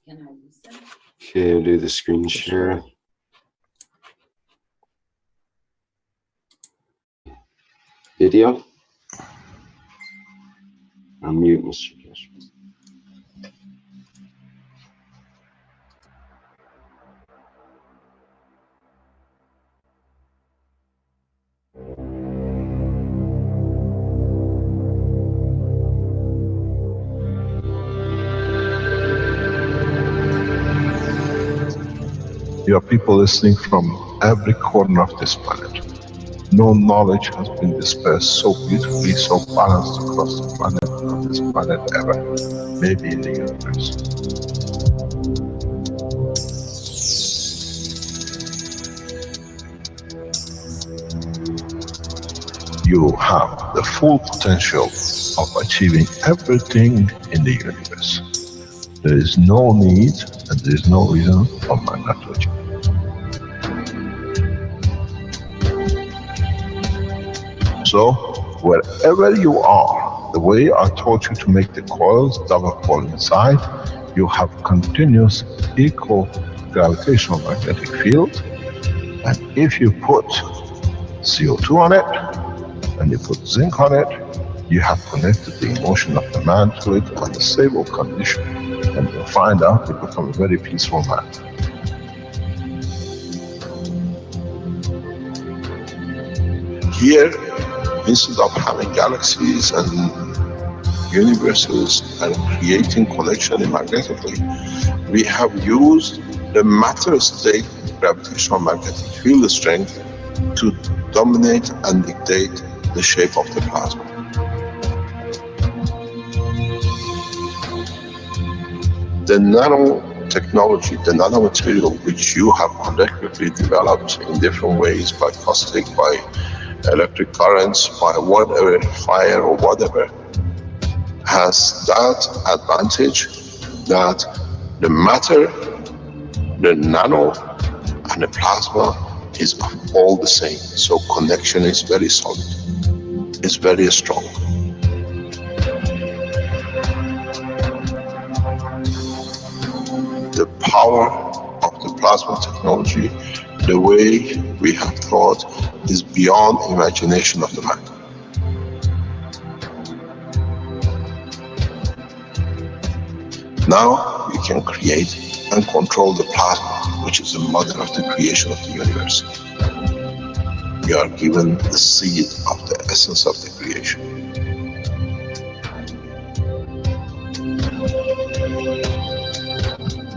Okay, I'll do the screen share. Video. Unmute, Mr. Keshe. You have people listening from every corner of this planet. No knowledge has been dispersed so beautifully, so balanced across the planet, on this planet ever. Maybe in the universe. You have the full potential of achieving everything in the universe. There is no need and there is no reason for man not to achieve. So, wherever you are, the way I taught you to make the coils double coil inside, you have continuous equal gravitational magnetic field, and if you put CO2 on it, and you put zinc on it, you have connected the emotion of the man to it on a stable condition, and you'll find out you become a very peaceful man. Here, instead of having galaxies and universes and creating connection magnetically, we have used the matter state gravitational magnetic field strength to dominate and dictate the shape of the plasma. The nanotechnology, the nanomaterial which you have collectively developed in different ways, by caustic, by electric currents, by whatever, fire or whatever, has that advantage that the matter, the nano and the plasma is all the same. So connection is very solid, it's very strong. The power of the plasma technology, the way we have thought, is beyond imagination of the man. Now we can create and control the plasma, which is the mother of the creation of the universe. We are given the seed of the essence of the creation.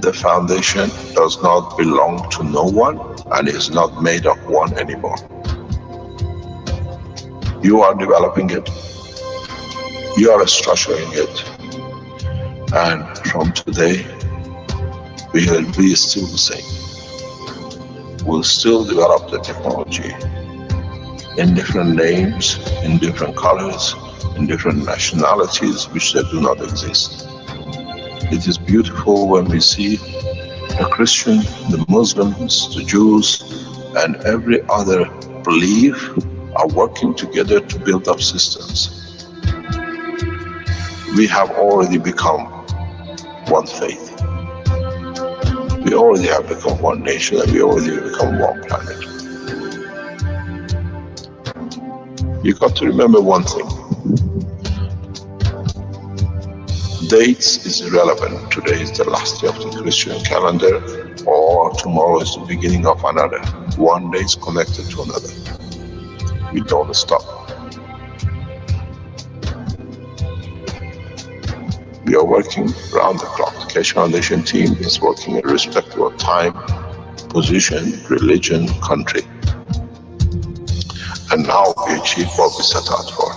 The foundation does not belong to no one and is not made of one anymore. You are developing it, you are structuring it, and from today we will be still the same. We'll still develop the technology in different names, in different colors, in different nationalities which they do not exist. It is beautiful when we see the Christian, the Muslims, the Jews, and every other belief are working together to build up systems. We have already become one faith. We already have become one nation, and we already become one planet. You got to remember one thing. Dates is irrelevant. Today is the last day of the Christian calendar, or tomorrow is the beginning of another. One day is connected to another. We don't stop. We are working round the clock. The Keshe Foundation team is working irrespective of time, position, religion, country. And now we achieve what we set out for.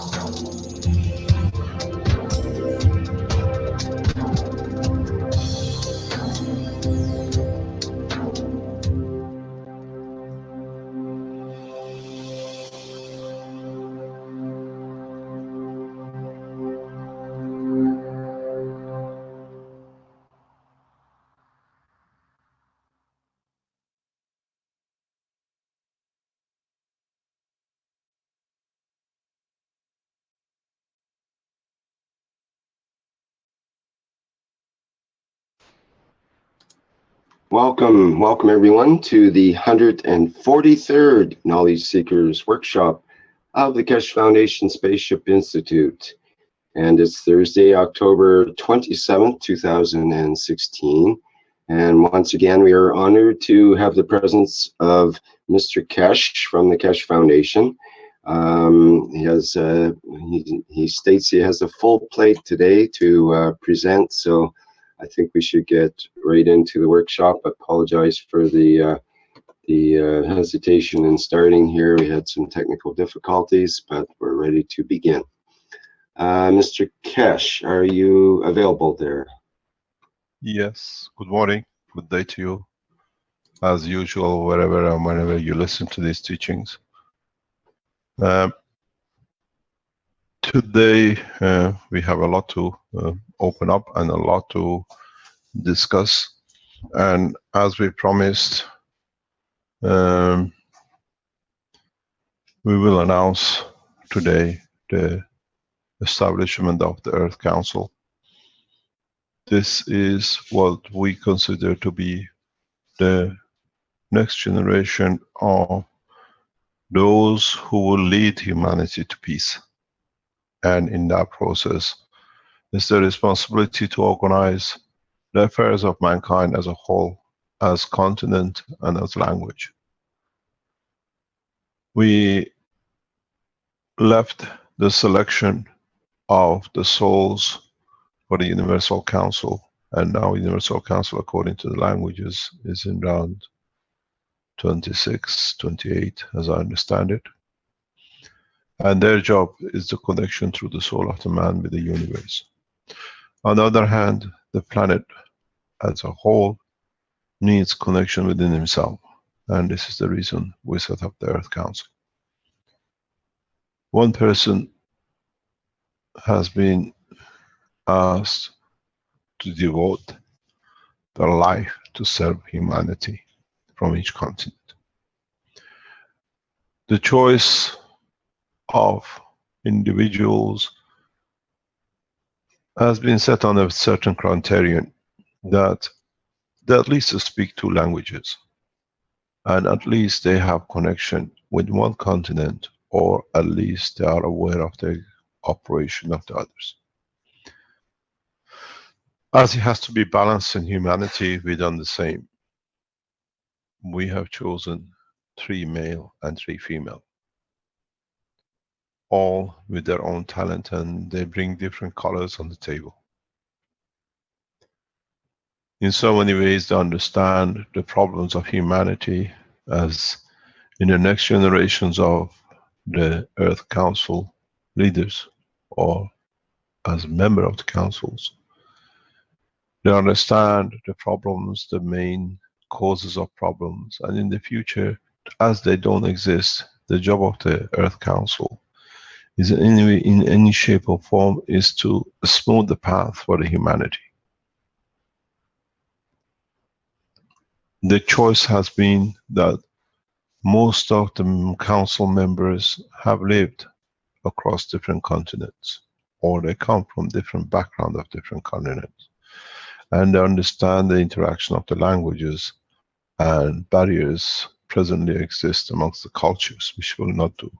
Welcome everyone to the 143rd Knowledge Seekers Workshop of the Keshe Foundation Spaceship Institute. And it's Thursday, October 27th, 2016. And once again, we are honored to have the presence of Mr. Keshe from the Keshe Foundation. He states he has a full plate today to present, so I think we should get right into the workshop. I apologize for the hesitation in starting here. We had some technical difficulties, but we're ready to begin. Mr. Keshe, are you available there? Yes, good morning, good day to you. As usual, wherever and whenever you listen to these teachings. Today, we have a lot to open up and a lot to discuss. And as we promised, we will announce today the establishment of the Earth Council. This is what we consider to be the next generation of those who will lead humanity to peace. And in that process, it's the responsibility to organize the affairs of mankind as a whole, as continent and as language. We left the selection of the souls for the Universal Council, and now Universal Council, according to the languages, is in round 26, 28, as I understand it. And their job is the connection through the soul of the man with the universe. On the other hand, the planet as a whole needs connection within himself. And this is the reason we set up the Earth Council. One person has been asked to devote their life to serve humanity from each continent. The choice of individuals has been set on a certain criterion that they at least speak two languages, and at least they have connection with one continent, or at least they are aware of the operation of the others. As it has to be balanced in humanity, we done the same. We have chosen 3 male and 3 female, all with their own talent, and they bring different colors on the table. In so many ways, they understand the problems of humanity, as in the next generations of the Earth Council leaders, or as a member of the councils. They understand the problems, the main causes of problems, and in the future, as they don't exist, the job of the Earth Council is in any shape or form is to smooth the path for the humanity. The choice has been that most of the council members have lived across different continents, or they come from different backgrounds of different continents, and they understand the interaction of the languages and barriers presently exist amongst the cultures, which will not do.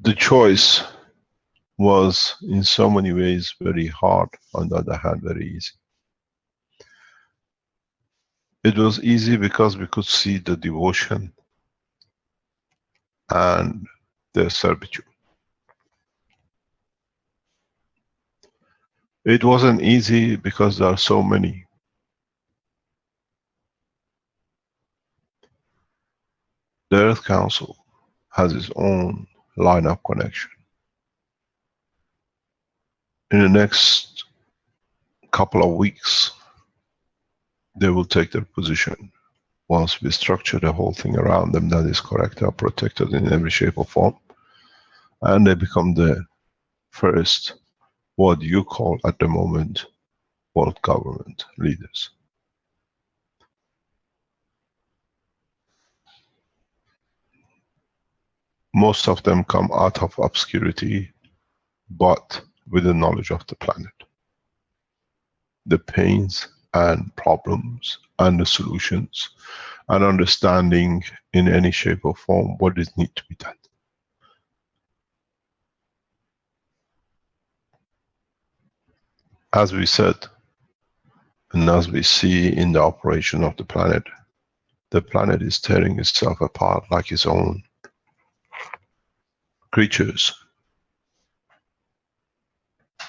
The choice was in so many ways very hard, on the other hand very easy. It was easy because we could see the devotion and the servitude. It wasn't easy because there are so many. The Earth Council has its own line of connection. In the next couple of weeks, they will take their position. Once we structure the whole thing around them that is correct, they are protected in every shape or form, and they become the first, what you call at the moment, world government leaders. Most of them come out of obscurity, but with the knowledge of the planet. the pains and problems and the solutions, and understanding in any shape or form what is need to be done. As we said, and as we see in the operation of the planet is tearing itself apart like its own creatures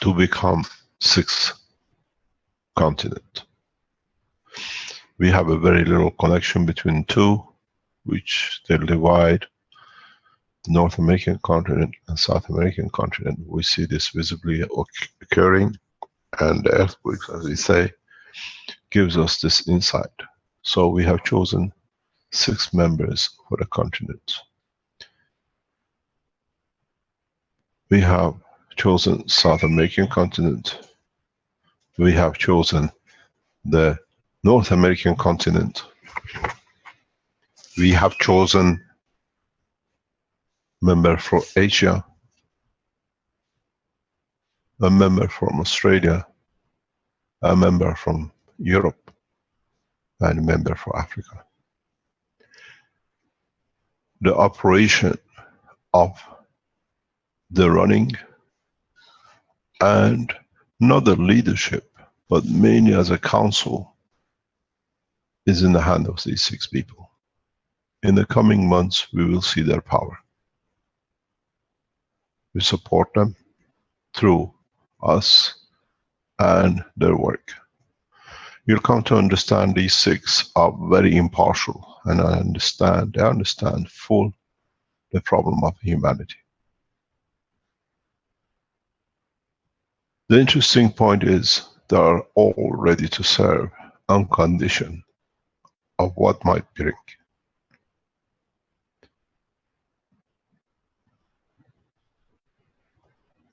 to become 6 continents. We have a very little connection between 2, which they'll divide the North American continent and South American continent. We see this visibly occurring, and the earthquakes, as we say, gives us this insight. So we have chosen 6 members for the continent. We have chosen South American continent. We have chosen the North American continent. We have chosen member for Asia, a member from Australia, a member from Europe, and a member for Africa. The operation of the running and not the leadership, but mainly as a council, is in the hand of these 6 people. In the coming months, we will see their power. We support them through us and their work. You'll come to understand these 6 are very impartial, and they understand full the problem of humanity. The interesting point is they are all ready to serve on condition of what might bring.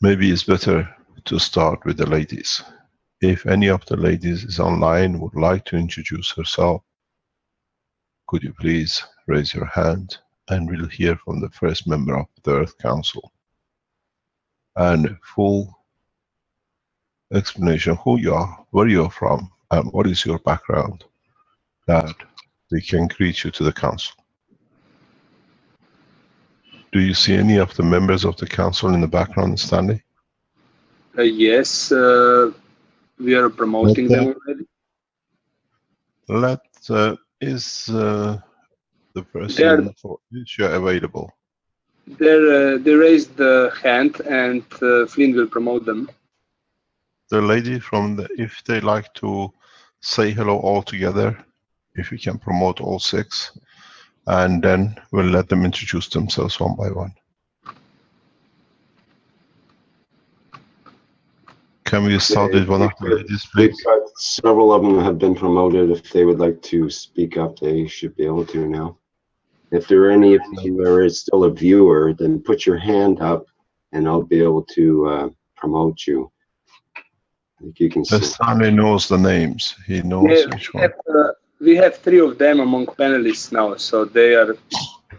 Maybe it's better to start with the ladies. If any of the ladies is online, would like to introduce herself, could you please raise your hand, and we'll hear from the first member of the Earth Council. And full explanation who you are, where you are from, and what is your background, that we can greet you to the council. Do you see any of the members of the council in the background standing? Yes, we are promoting them already. Is the person for Asia available? They raised the hand, and Flynn will promote them. The lady from if they like to say hello all together, if we can promote all 6, and then we'll let them introduce themselves one by one. Can we start with one of the ladies, please? Several of them have been promoted. If they would like to speak up, they should be able to now. If there are any of you who are still a viewer, then put your hand up and I'll be able to promote you. I think you can see. Stanley knows the names. He knows which one. We have 3 of them among panelists now, so they are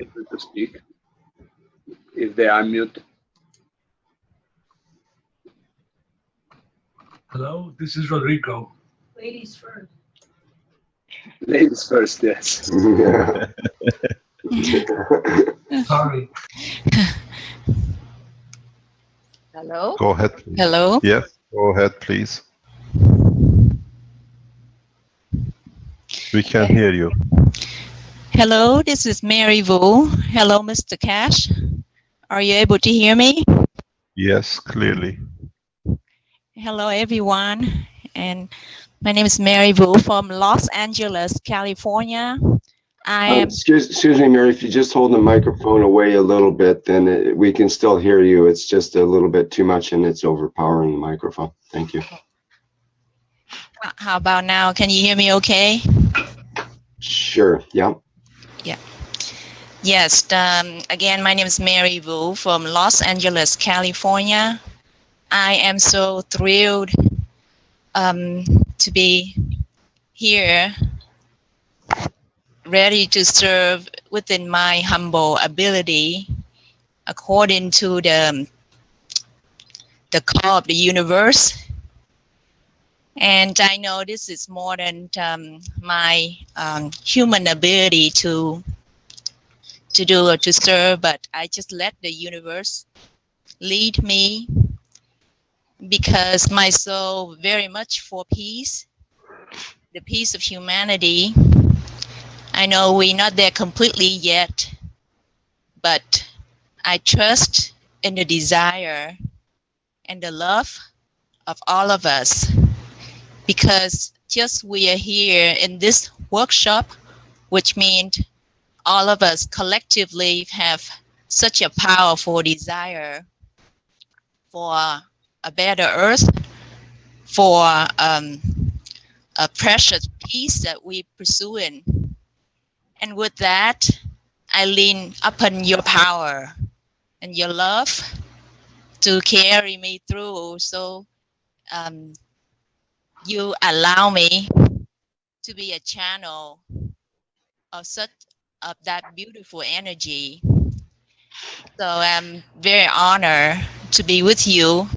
able to speak if they unmute. Hello, this is Rodrigo. Ladies first. Ladies first, yes. Sorry. Hello? Go ahead, please. Hello? Yes, go ahead, please. We can hear you. Hello, this is Mary Vu. Hello, Mr. Cash. Are you able to hear me? Yes, clearly. Hello, everyone. And my name is Mary Vu from Los Angeles, California. I am... Excuse me, Mary, if you just hold the microphone away a little bit, then we can still hear you. It's just a little bit too much and it's overpowering the microphone. Thank you. How about now? Can you hear me okay? Sure, yeah. Yeah. Yes, again, my name is Mary Vu from Los Angeles, California. I am so thrilled to be here, ready to serve within my humble ability, according to the call of the universe. And I know this is more than my human ability to do or to serve, but I just let the universe lead me, because my soul very much for peace, the peace of humanity. I know we're not there completely yet, but I trust in the desire and the love of all of us, because just we are here in this workshop, which means all of us collectively have such a powerful desire for a better earth, for a precious peace that we pursuing. And with that, I lean upon your power and your love to carry me through. So you allow me to be a channel of that beautiful energy. So I'm very honored to be with you,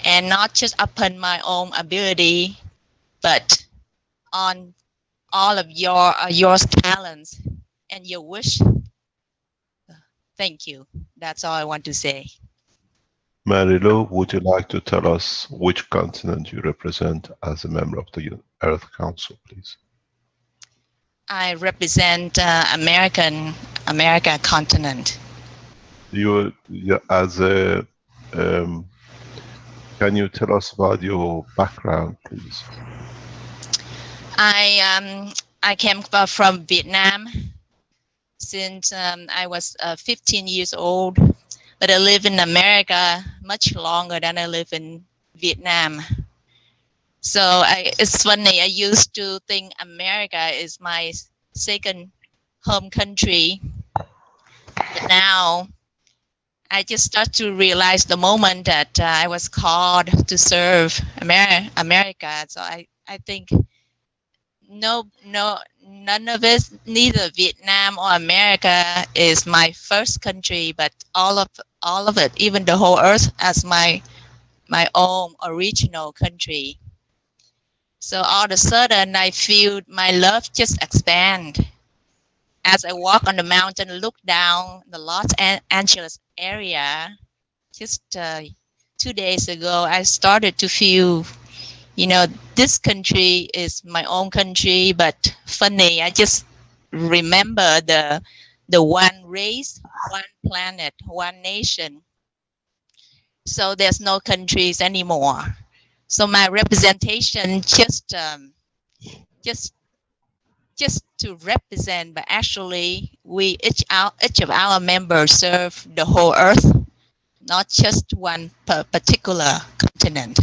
and not just upon my own ability, but on all of your talents and your wish. Thank you. That's all I want to say. Marilu, would you like to tell us which continent you represent as a member of the Earth Council, please? I represent America continent. You as a can you tell us about your background, please? I came from Vietnam since I was 15 years old, but I live in America much longer than I live in Vietnam. So it's funny, I used to think America is my second home country, but now I just start to realize the moment that I was called to serve America. So I think none of it, neither Vietnam or America is my first country, but all of it, even the whole earth, as my own original country. So all of a sudden I feel my love just expand as I walk on the mountain, look down the Los Angeles area. Just 2 days ago, I started to feel, this country is my own country, but funny, I just remember the one race, one planet, one nation. So there's no countries anymore. So my representation just to represent, but actually we each of our members serve the whole earth, not just one particular continent.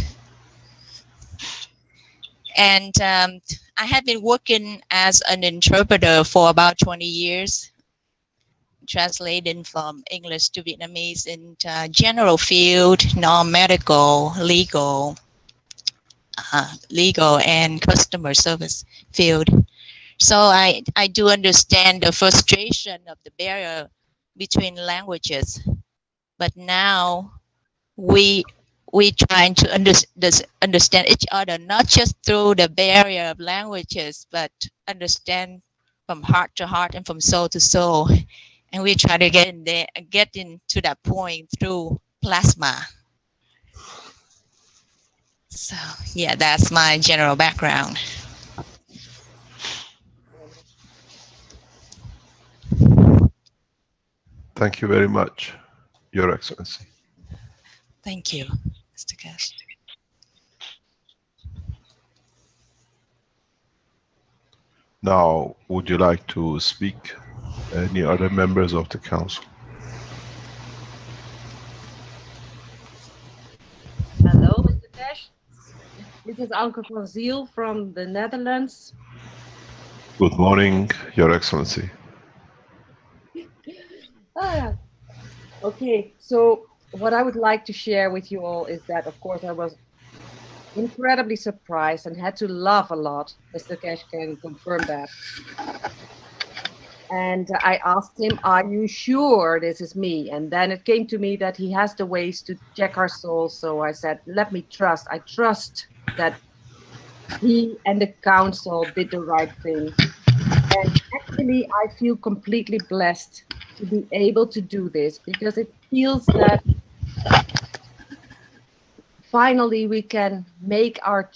And I have been working as an interpreter for about 20 years, translating from English to Vietnamese in general field, non-medical, legal and customer service field. So I do understand the frustration of the barrier between languages, but now we trying to understand each other, not just through the barrier of languages, but understand from heart to heart and from soul to soul. And we try to get into that point through plasma. So yeah, that's my general background. Thank you very much, Your Excellency. Thank you, Mr. Keshe. Now, would you like to speak? Any other members of the council? Hello, Mr. Keshe. This is Anke van Ziel from the Netherlands. Good morning, Your Excellency. Okay, so what I would like to share with you all is that, of course, I was incredibly surprised and had to laugh a lot. Mr. Keshe can confirm that. And I asked him, are you sure this is me? And then it came to me that he has the ways to check our souls. So I said, let me trust. I trust that he and the council did the right thing. And actually, I feel completely blessed to be able to do this, because it feels that finally we can make our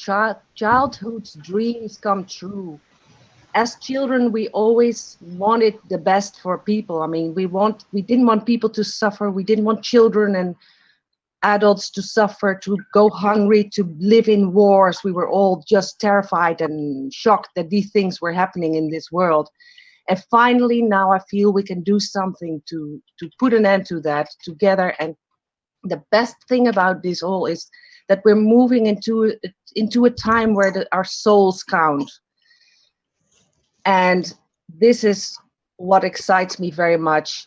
childhood's dreams come true. As children, we always wanted the best for people. I mean, we didn't want people to suffer. We didn't want children and adults to suffer, to go hungry, to live in wars. We were all just terrified and shocked that these things were happening in this world. And finally, now I feel we can do something to put an end to that together. And the best thing about this all is that we're moving into a time where our souls count. And this is what excites me very much,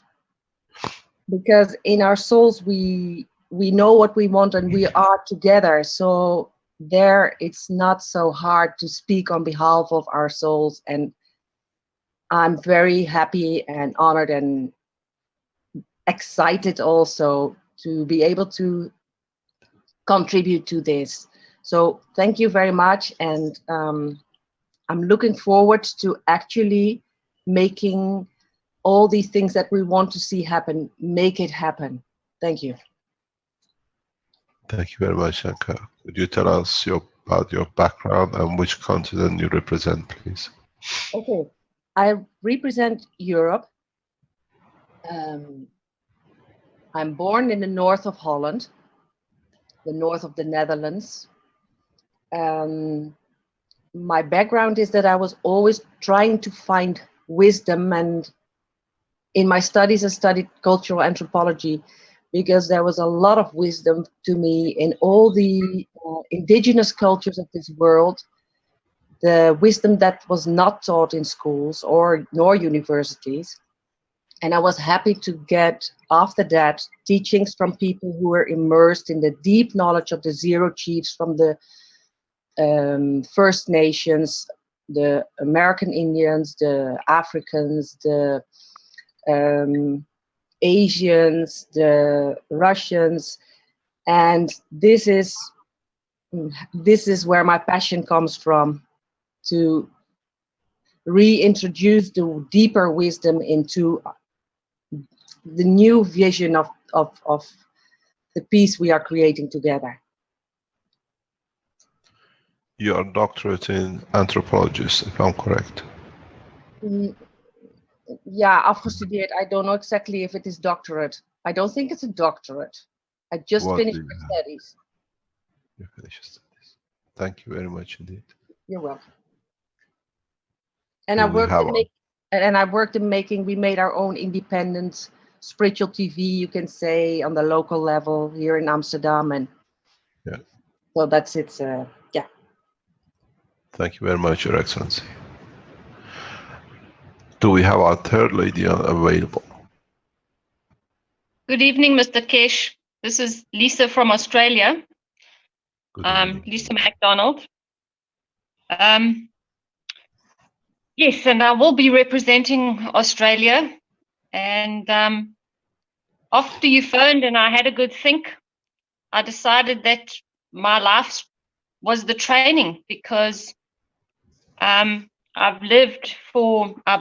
because in our souls we know what we want and we are together. So there, it's not so hard to speak on behalf of our souls. And I'm very happy and honored and excited also to be able to contribute to this. So thank you very much. And I'm looking forward to actually making all these things that we want to see happen, make it happen. Thank you. Thank you very much, Shka. Could you tell us about your background and which continent you represent, please? Okay, I represent Europe. I'm born in the north of Holland, the north of the Netherlands. My background is that I was always trying to find wisdom, and in my studies I studied cultural anthropology because there was a lot of wisdom to me in all the indigenous cultures of this world, the wisdom that was not taught in schools nor universities. And I was happy to get, after that, teachings from people who were immersed in the deep knowledge of the Zero Chiefs from the First Nations, the American Indians, the Africans, the Asians, the Russians. And this is where my passion comes from, to reintroduce the deeper wisdom into the new vision of the peace we are creating together. You are a doctorate in anthropologist, if I'm correct. Yeah, afgestudeerd. I don't know exactly if it is doctorate. I don't think it's a doctorate. I just finished my studies. You finished studies. Thank you very much indeed. You're welcome. And I worked in making. We made our own independent spiritual TV, you can say, on the local level here in Amsterdam, and yeah. So that's it. Yeah. Thank you very much, Your Excellency. Do we have our third lady available? Good evening, Mr. Keshe. This is Lisa from Australia. Lisa MacDonald. Yes, and I will be representing Australia. And after you phoned and I had a good think, I decided that my life was the training, because I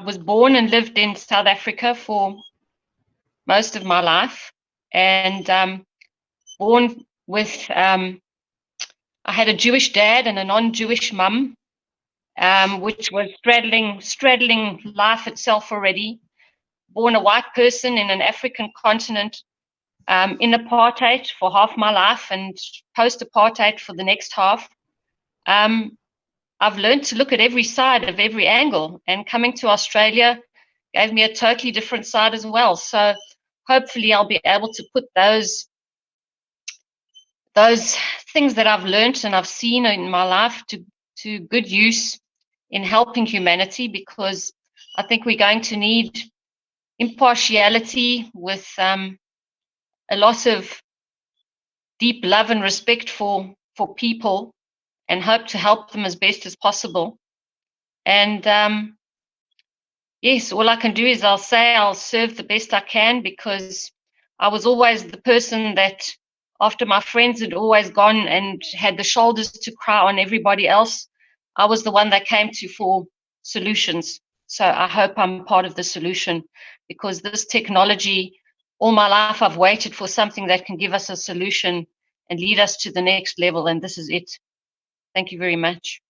was born and lived in South Africa for most of my life, and born with, I had a Jewish dad and a non-Jewish mum, which was straddling life itself already. Born a white person in an African continent, in apartheid for half my life and post-apartheid for the next half. I've learned to look at every side of every angle, and coming to Australia gave me a totally different side as well. So hopefully I'll be able to put those things that I've learned and I've seen in my life to good use in helping humanity, because I think we're going to need impartiality with a lot of deep love and respect for people, and hope to help them as best as possible. And yes, all I can do is I'll serve the best I can, because I was always the person that, after my friends had always gone and had the shoulders to cry on everybody else, I was the one that came to for solutions. So I hope I'm part of the solution, because this technology, all my life I've waited for something that can give us a solution and lead us to the next level, and this is it. Thank you very much.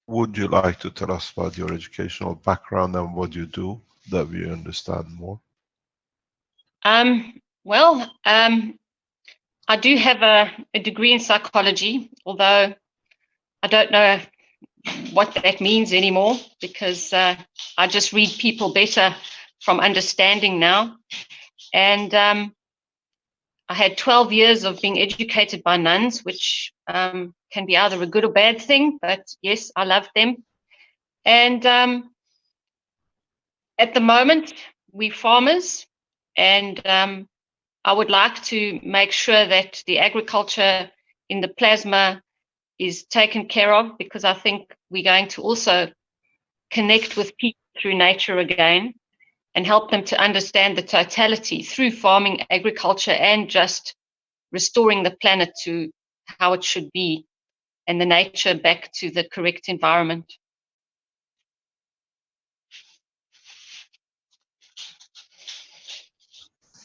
Would you like to tell us about your educational background and what you do, that we understand more? Well, I do have a degree in psychology, although I don't know what that means anymore, because I just read people better from understanding now. And I had 12 years of being educated by nuns, which can be either a good or bad thing, but yes, I loved them. And at the moment, we're farmers, and I would like to make sure that the agriculture in the plasma is taken care of, because I think we're going to also connect with people through nature again and help them to understand the totality through farming, agriculture, and just restoring the planet to how it should be and the nature back to the correct environment.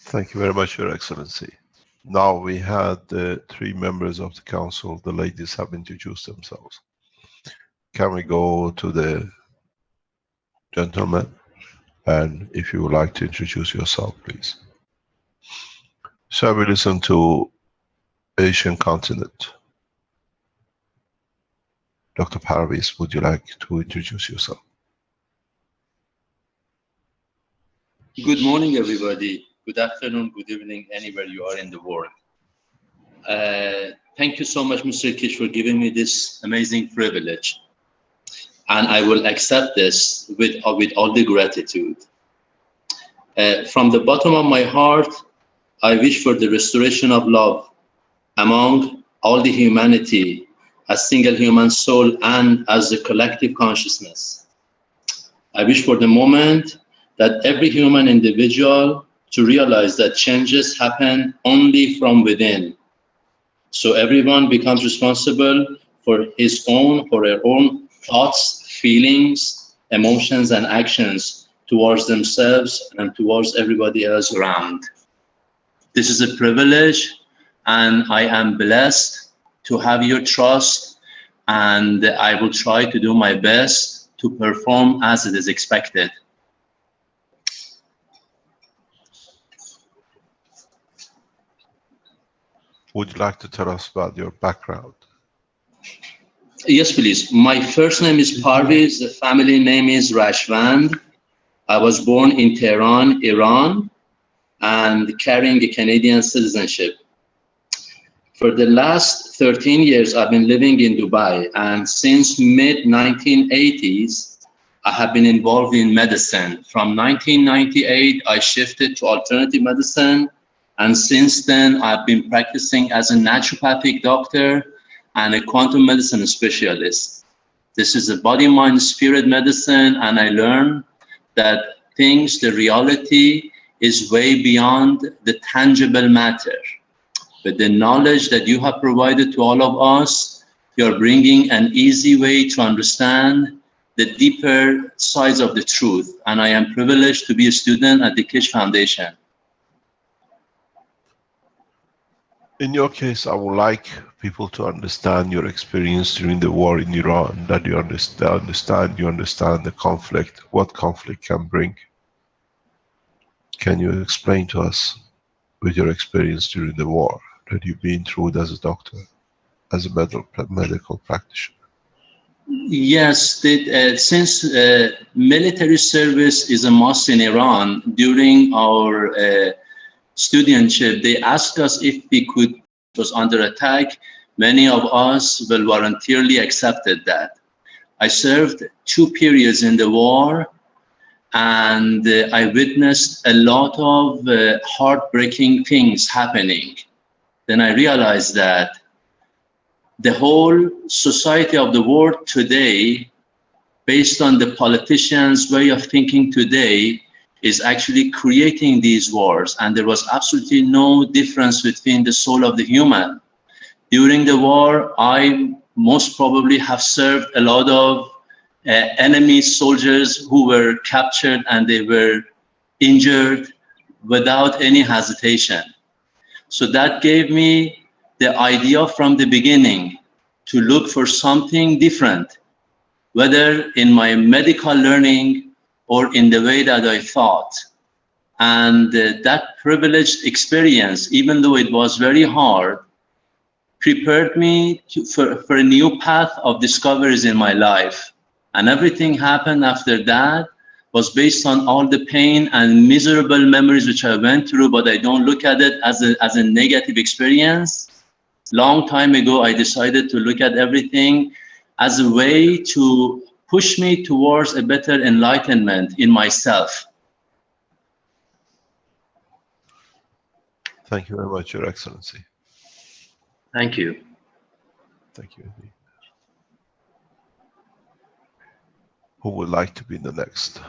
Thank you very much, Your Excellency. Now we had the 3 members of the council. The ladies have introduced themselves. Can we go to the gentleman? And if you would like to introduce yourself, please. Shall we listen to Asian continent? Dr. Paravis, would you like to introduce yourself? Good morning, everybody. Good afternoon, good evening, anywhere you are in the world. Thank you so much, Mr. Keshe, for giving me this amazing privilege. And I will accept this with all the gratitude. From the bottom of my heart, I wish for the restoration of love among all the humanity, as single human soul and as a collective consciousness. I wish for the moment that every human individual to realize that changes happen only from within. So everyone becomes responsible for his own, for their own thoughts, feelings, emotions, and actions towards themselves and towards everybody else around. This is a privilege, and I am blessed to have your trust, and I will try to do my best to perform as it is expected. Would you like to tell us about your background? Yes, please. My first name is Paravis. The family name is Rashvand. I was born in Tehran, Iran, and carrying a Canadian citizenship. For the last 13 years, I've been living in Dubai, and since mid-1980s, I have been involved in medicine. From 1998, I shifted to alternative medicine, and since then, I've been practicing as a naturopathic doctor and a quantum medicine specialist. This is a body, mind, spirit medicine, and I learned that things, the reality is way beyond the tangible matter. With the knowledge that you have provided to all of us, you're bringing an easy way to understand the deeper sides of the truth. And I am privileged to be a student at the Keshe Foundation. In your case, I would like people to understand your experience during the war in Iran, that you understand the conflict, what conflict can bring. Can you explain to us with your experience during the war that you've been through as a doctor, as a medical practitioner? Yes, since military service is a must in Iran, during our studentship, they asked us if we could, it was under attack. Many of us will voluntarily accepted that. I served 2 periods in the war, and I witnessed a lot of heartbreaking things happening. Then I realized that the whole society of the world today, based on the politicians' way of thinking today, is actually creating these wars, and there was absolutely no difference between the soul of the human. During the war, I most probably have served a lot of enemy soldiers who were captured and they were injured without any hesitation. So that gave me the idea from the beginning to look for something different, whether in my medical learning or in the way that I thought. And that privileged experience, even though it was very hard, prepared me for a new path of discoveries in my life. And everything happened after that was based on all the pain and miserable memories which I went through, but I don't look at it as a negative experience. Long time ago, I decided to look at everything as a way to push me towards a better enlightenment in myself. Thank you very much, Your Excellency. Thank you. Thank you. Who would like to be the next?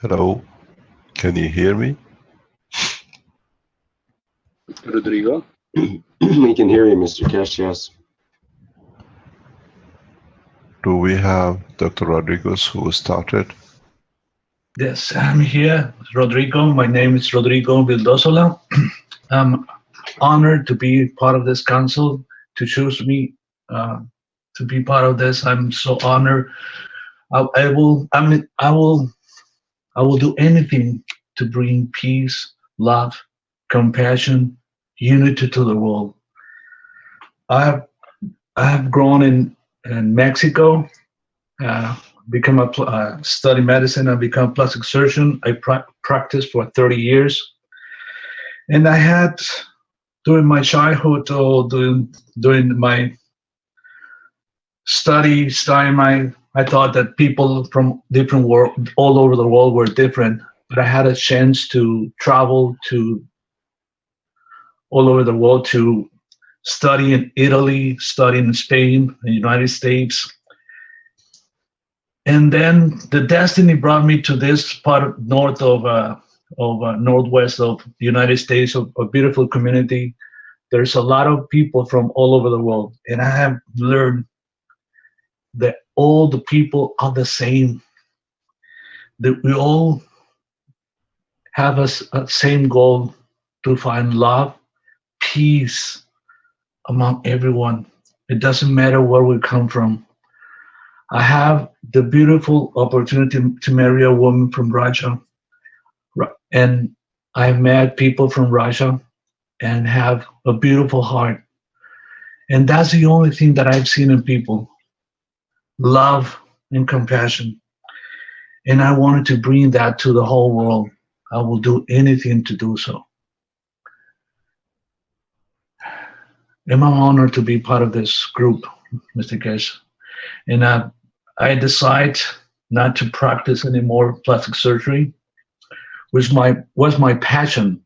Hello, can you hear me? Rodrigo? We can hear you, Mr. Keshe, yes. Do we have Dr. Rodriguez who started? Yes, I'm here, Rodrigo. My name is Rodrigo Vildosola. I'm honored to be part of this council, to choose me to be part of this. I'm so honored. I will do anything to bring peace, love, compassion, unity to the world. I have grown in Mexico, become study medicine. I become a plastic surgeon. I practiced for 30 years, and I had during my childhood or during my studies time, I thought that people from different world, all over the world, were different. But I had a chance to travel to all over the world, to study in Italy, study in Spain, the United States. And then the destiny brought me to this part of northwest of the United States, of a beautiful community. There's a lot of people from all over the world, and I have learned that all the people are the same, that we all have a same goal, to find love, peace among everyone. It doesn't matter where we come from. I have the beautiful opportunity to marry a woman from Russia, and I've met people from Russia and have a beautiful heart. And that's the only thing that I've seen in people: love and compassion. And I wanted to bring that to the whole world. I will do anything to do so. And I'm honored to be part of this group, Mr. Keshe. And I decide not to practice anymore plastic surgery, which was my passion.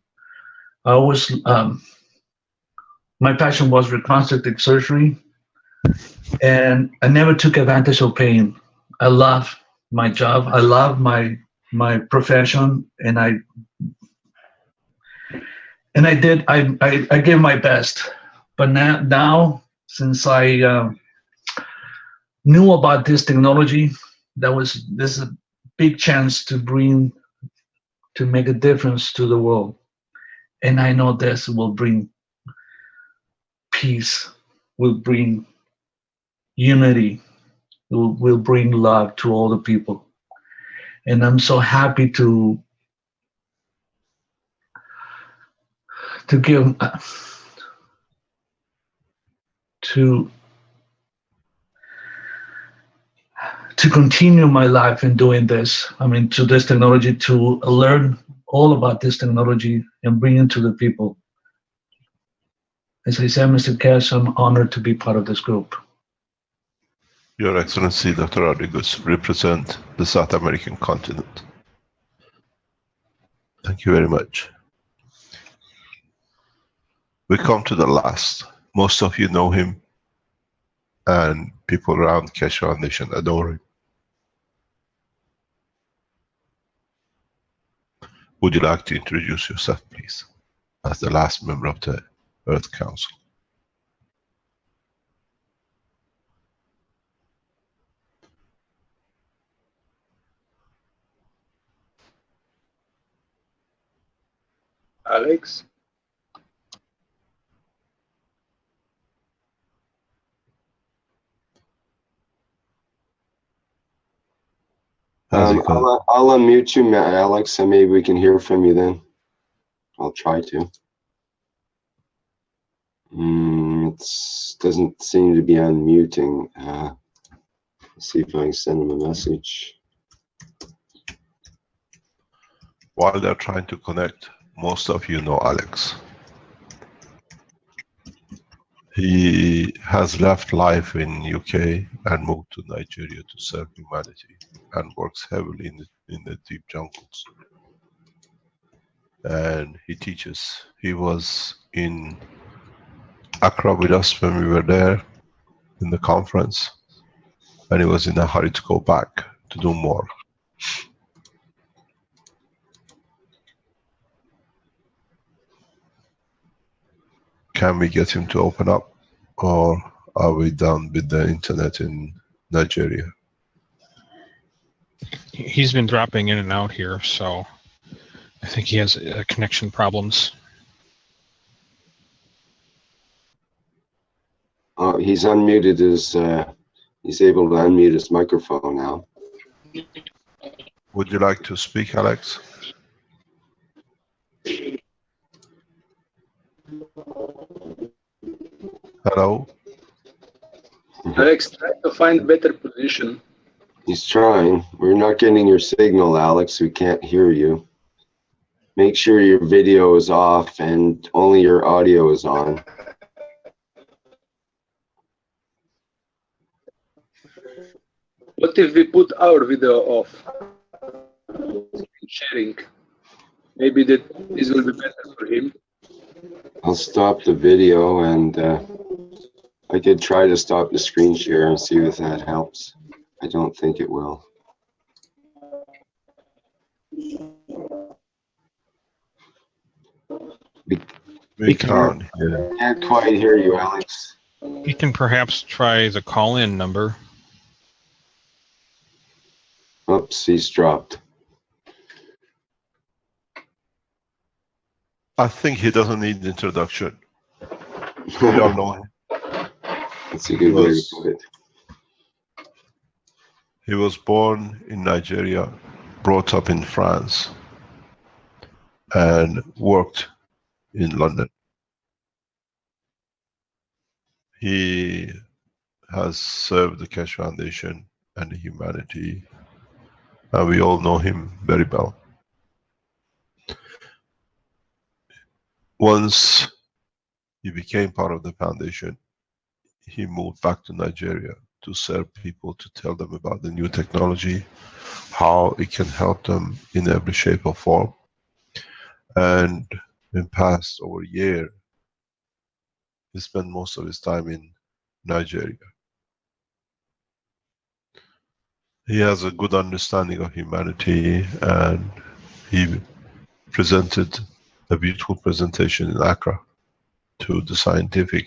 My passion was reconstructive surgery, and I never took advantage of pain. I love my job. I love my profession, and I gave my best. But now since I knew about this technology, this is a big chance to make a difference to the world. And I know this will bring peace, will bring unity, will bring love to all the people. And I'm so happy to give to continue my life in doing this. I mean, to this technology, to learn all about this technology and bring it to the people. As I said, Mr. Keshe, I'm honored to be part of this group. Your Excellency, Dr. Rodriguez, represent the South American continent. Thank you very much. We come to the last. Most of you know him, and people around Keshe Foundation adore him. Would you like to introduce yourself, please, as the last member of the Earth Council? Alex? I'll unmute you, Alex, and maybe we can hear from you then. I'll try to. It doesn't seem to be unmuting. Let's see if I can send him a message. While they're trying to connect, most of you know Alex. He has left life in UK and moved to Nigeria to serve humanity, and works heavily in the deep jungles. And he teaches. He was in Accra with us when we were there in the conference, and he was in a hurry to go back to do more. Can we get him to open up, or are we done with the internet in Nigeria? He's been dropping in and out here, so I think he has connection problems. He's unmuted his, he's able to unmute his microphone now. Would you like to speak, Alex? Hello? Alex, try to find a better position. He's trying. We're not getting your signal, Alex. We can't hear you. Make sure your video is off and only your audio is on. What if we put our video off? Sharing. Maybe this will be better for him. I'll stop the video, and I could try to stop the screen share and see if that helps. I don't think it will. We can't hear. Can't quite hear you, Alex. You can perhaps try the call-in number. Oops, he's dropped. I think he doesn't need introduction. We all know him. That's a good way to put it. He was born in Nigeria, brought up in France, and worked in London. He has served the Keshe Foundation and humanity, and we all know him very well. Once he became part of the foundation, he moved back to Nigeria to serve people, to tell them about the new technology, how it can help them in every shape or form. And in past over a year, he spent most of his time in Nigeria. He has a good understanding of humanity, and he presented a beautiful presentation in Accra to the scientific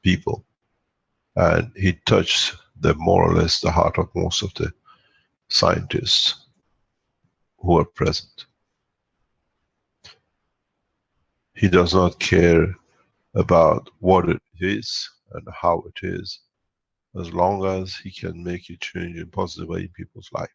people, and he touched more or less the heart of most of the scientists who are present. He does not care about what it is and how it is, as long as he can make a change in a positive way in people's life.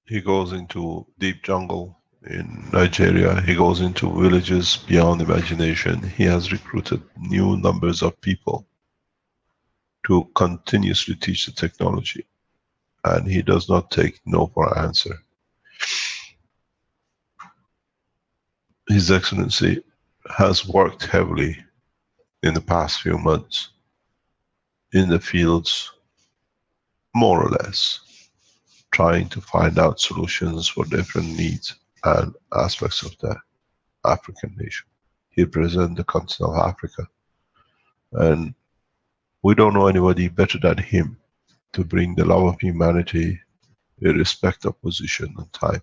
He goes into deep jungle in Nigeria. He goes into villages beyond imagination. He has recruited new numbers of people to continuously teach the technology, and he does not take no for an answer. His Excellency has worked heavily in the past few months in the fields, more or less, trying to find out solutions for different needs. and aspects of the African nation. He represents the continent of Africa, and we don't know anybody better than him to bring the love of humanity irrespective of position and time.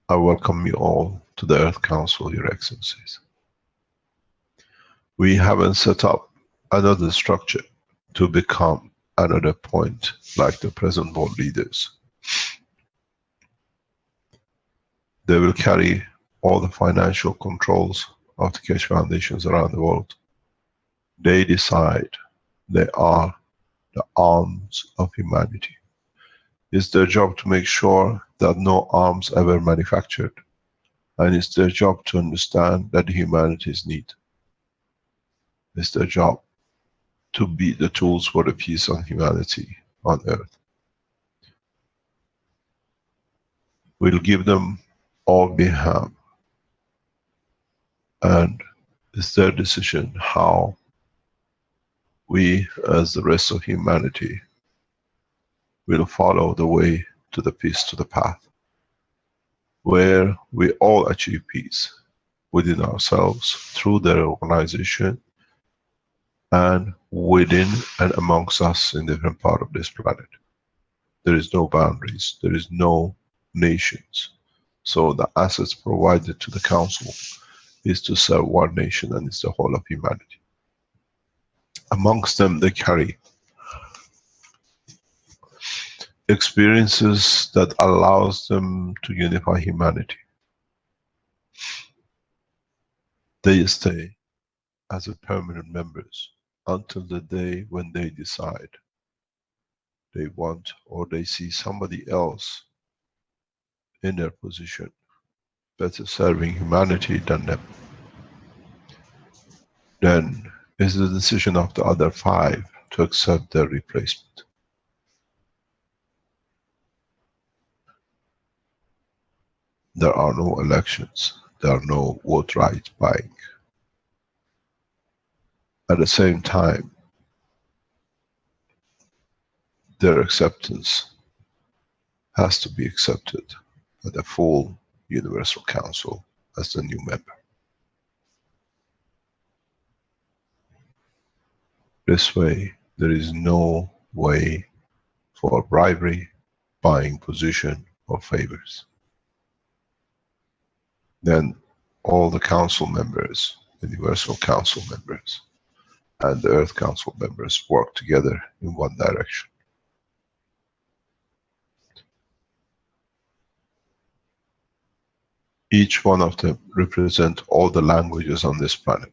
I welcome you all to the Earth Council, Your Excellencies. We haven't set up another structure to become another point like the present world leaders. They will carry all the financial controls of the Keshe Foundations around the world. They decide. They are the arms of humanity. It's their job to make sure that no arms ever manufactured, and it's their job to understand that humanity's need. It's their job to be the tools for the peace and humanity on Earth. We'll give them all we have, and it's their decision how we, as the rest of humanity, will follow the way to the peace, to the path, where we all achieve peace within ourselves, through their organization, and within and amongst us in different parts of this planet. There is no boundaries, there is no nations. So the assets provided to the Council is to serve one nation, and it's the whole of humanity. Amongst them, they carry experiences that allows them to unify humanity. They stay as a permanent members until the day when they decide they want, or they see somebody else in their position better serving humanity than them. Then is the decision of the other 5 to accept their replacement. There are no elections, there are no vote right buying. At the same time, their acceptance has to be accepted by the full Universal Council as the new member. This way, there is no way for bribery, buying position, or favors. Then all the Council members, the Universal Council members, and the Earth Council members work together in one direction. Each one of them represent all the languages on this planet.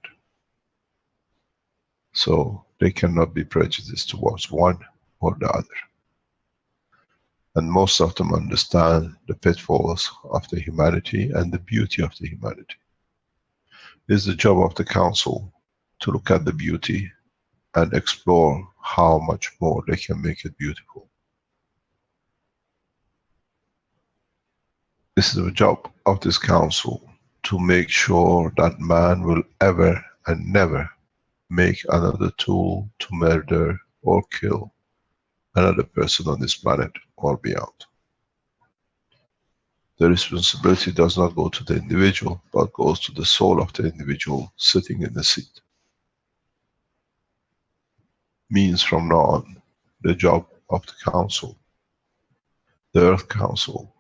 So they cannot be prejudiced towards one or the other. And most of them understand the pitfalls of the humanity and the beauty of the humanity. It is the job of the Council to look at the beauty and explore how much more they can make it beautiful. This is the job of this Council, to make sure that man will ever and never make another tool to murder or kill another person on this planet or beyond. The responsibility does not go to the individual, but goes to the soul of the individual sitting in the seat. Means from now on, the job of the Council, the Earth Council,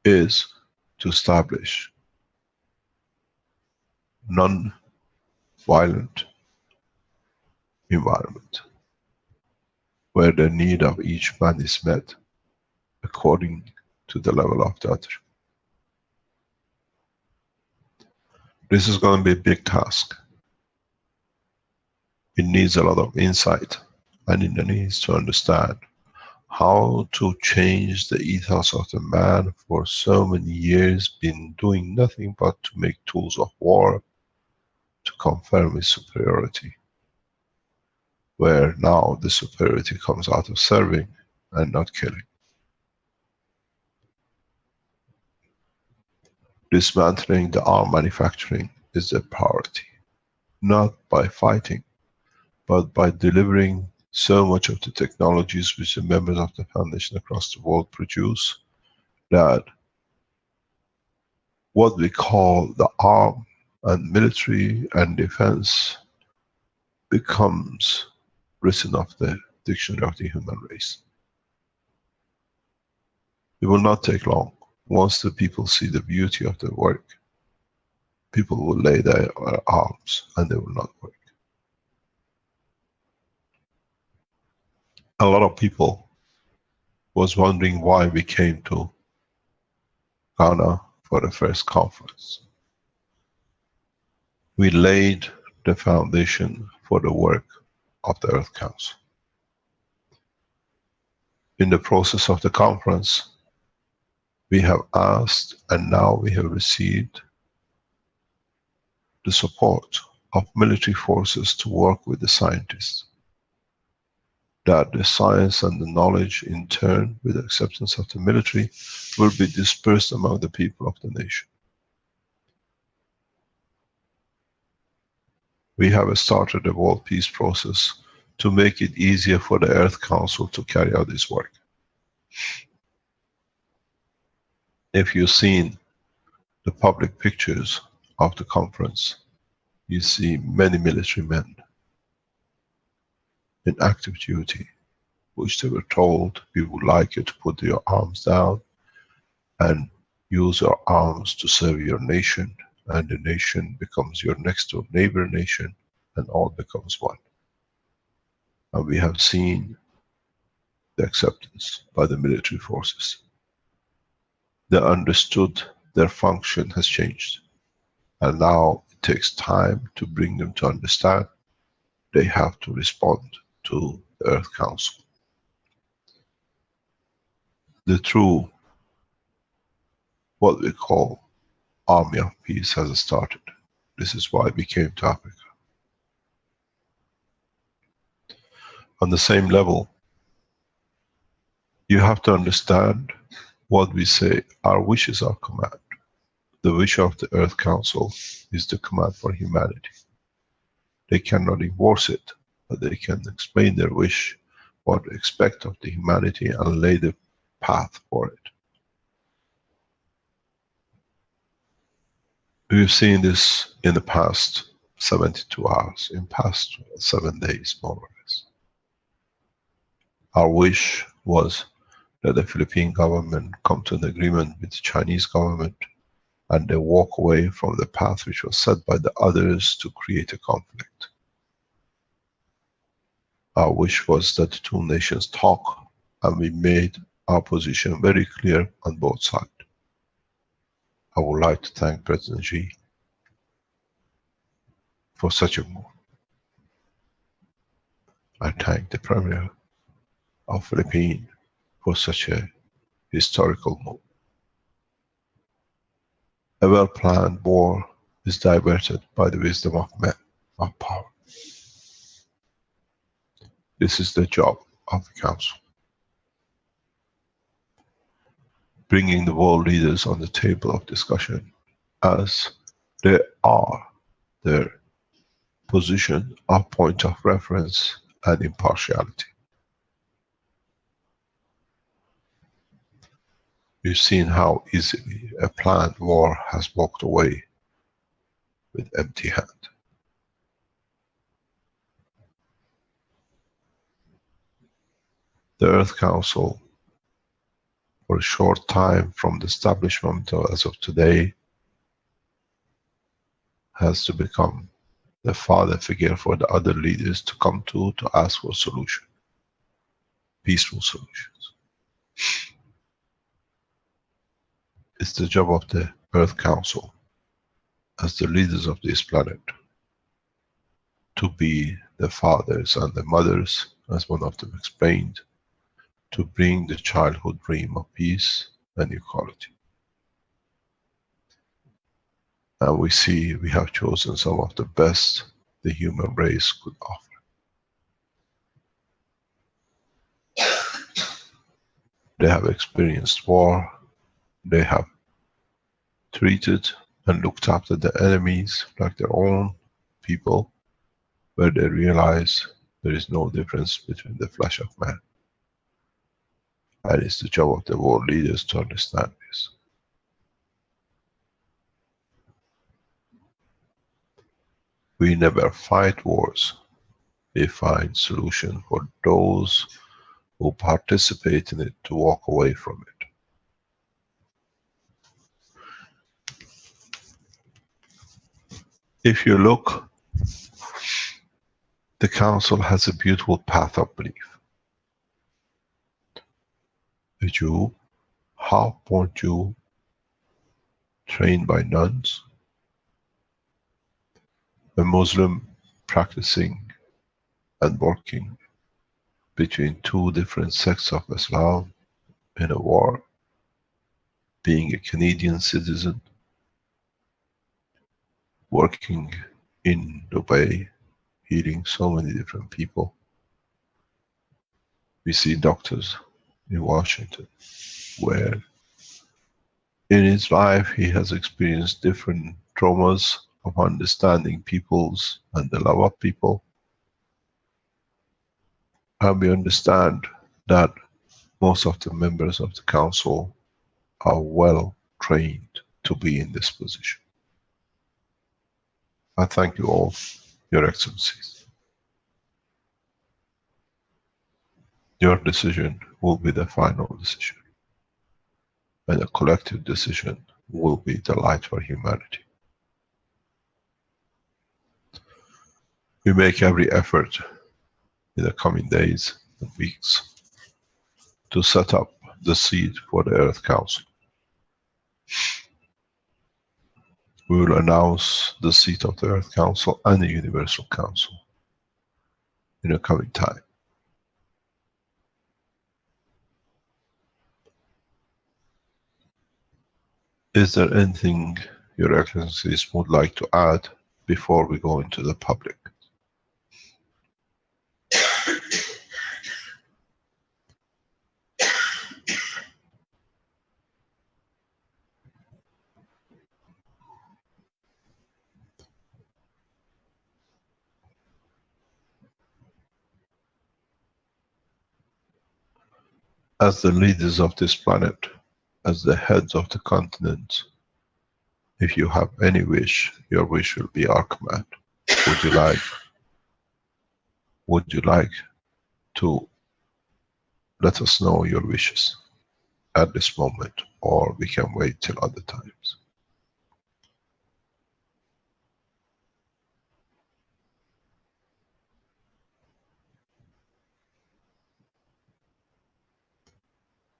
is to establish non-violent environment, where the need of each man is met according to the level of the other. This is going to be a big task. It needs a lot of insight, and it needs to understand how to change the ethos of the man for so many years been doing nothing but to make tools of war to confirm his superiority, where now the superiority comes out of serving and not killing. Dismantling the arm manufacturing is the priority, not by fighting, but by delivering so much of the technologies which the members of the Foundation across the world produce that what we call the arm and military and defense becomes written off the dictionary of the human race. It will not take long. Once the people see the beauty of the work, people will lay their arms and they will not work. A lot of people was wondering why we came to Ghana for the first conference. We laid the foundation for the work of the Earth Council. In the process of the conference, we have asked and now we have received the support of military forces to work with the scientists. That the science and the knowledge in turn, with the acceptance of the military, will be dispersed among the people of the nation. We have started a world peace process to make it easier for the Earth Council to carry out this work. If you've seen the public pictures of the conference, you see many military men in active duty, which they were told, we would like you to put your arms down and use your arms to serve your nation, and the nation becomes your next door neighbor nation, and all becomes one. And we have seen the acceptance by the military forces. They understood their function has changed, and now it takes time to bring them to understand they have to respond to the Earth Council. The true, what we call army of peace has started. This is why we came to Africa. On the same level, you have to understand what we say, our wish is our command. The wish of the Earth Council is the command for humanity. They cannot enforce it, but they can explain their wish, what they expect of the humanity, and lay the path for it. We've seen this in the past 72 hours, in past 7 days, more or less. Our wish was that the Philippine government come to an agreement with the Chinese government and they walk away from the path which was set by the others to create a conflict. Our wish was that the two nations talk, and we made our position very clear on both sides. I would like to thank President Xi for such a move. I thank the Premier of Philippines for such a historical move. A well-planned war is diverted by the wisdom of men of power. This is the job of the Council. Bringing the world leaders on the table of discussion as they are their position of point of reference and impartiality. We've seen how easily a planned war has walked away with empty hand. The Earth Council, for a short time from the establishment as of today, has to become the father figure for the other leaders to come to ask for a solution, peaceful solutions. It's the job of the Earth Council, as the leaders of this planet, to be the fathers and the mothers, as one of them explained, to bring the childhood dream of peace and equality. And we see we have chosen some of the best the human race could offer. They have experienced war, they have treated and looked after the enemies like their own people, where they realize there is no difference between the flesh of man. And it's the job of the world leaders to understand this. We never fight wars. We find solutions for those who participate in it to walk away from it. If you look, the council has a beautiful path of belief. A Jew, half-born Jew, trained by nuns, a Muslim practicing and working between two different sects of Islam in a war, being a Canadian citizen, working in Dubai, healing so many different people. We see doctors in Washington, where in his life he has experienced different traumas of understanding people's and the love of people. And we understand that most of the members of the council are well trained to be in this position. I thank you all, Your Excellencies. Your decision will be the final decision, and a collective decision will be the light for humanity. We make every effort in the coming days and weeks to set up the seat for the Earth Council. We will announce the seat of the Earth Council and the Universal Council in the coming time. Is there anything Your Excellencies would like to add before we go into the public? As the leaders of this planet, as the heads of the continent, if you have any wish, your wish will be our command. Would you like to let us know your wishes at this moment, or we can wait till other times?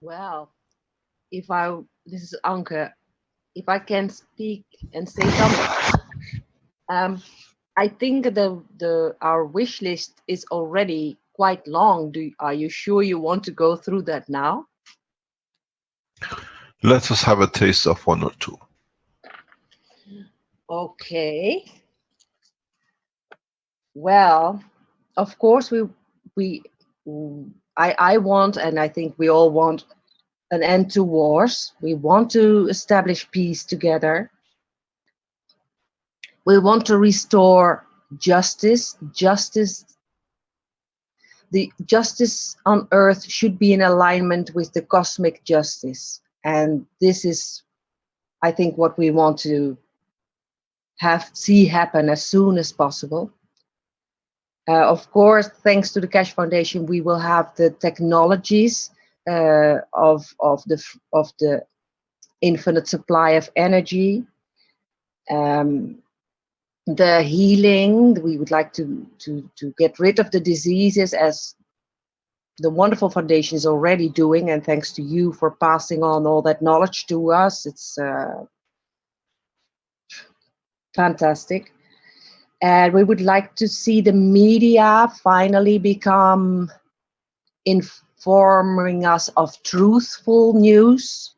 Well, this is Anke, if I can speak and say something, I think our wish list is already quite long. Are you sure you want to go through that now? Let us have a taste of one or two. Okay. Well, of course I want, and I think we all want, an end to wars. We want to establish peace together. We want to restore justice. The justice on earth should be in alignment with the cosmic justice. And this is, I think, what we want to see happen as soon as possible. Of course, thanks to the Keshe Foundation, we will have the technologies of the infinite supply of energy, the healing. We would like to get rid of the diseases, as the wonderful foundation is already doing, and thanks to you for passing on all that knowledge to us. It's fantastic. And we would like to see the media finally become informing us of truthful news.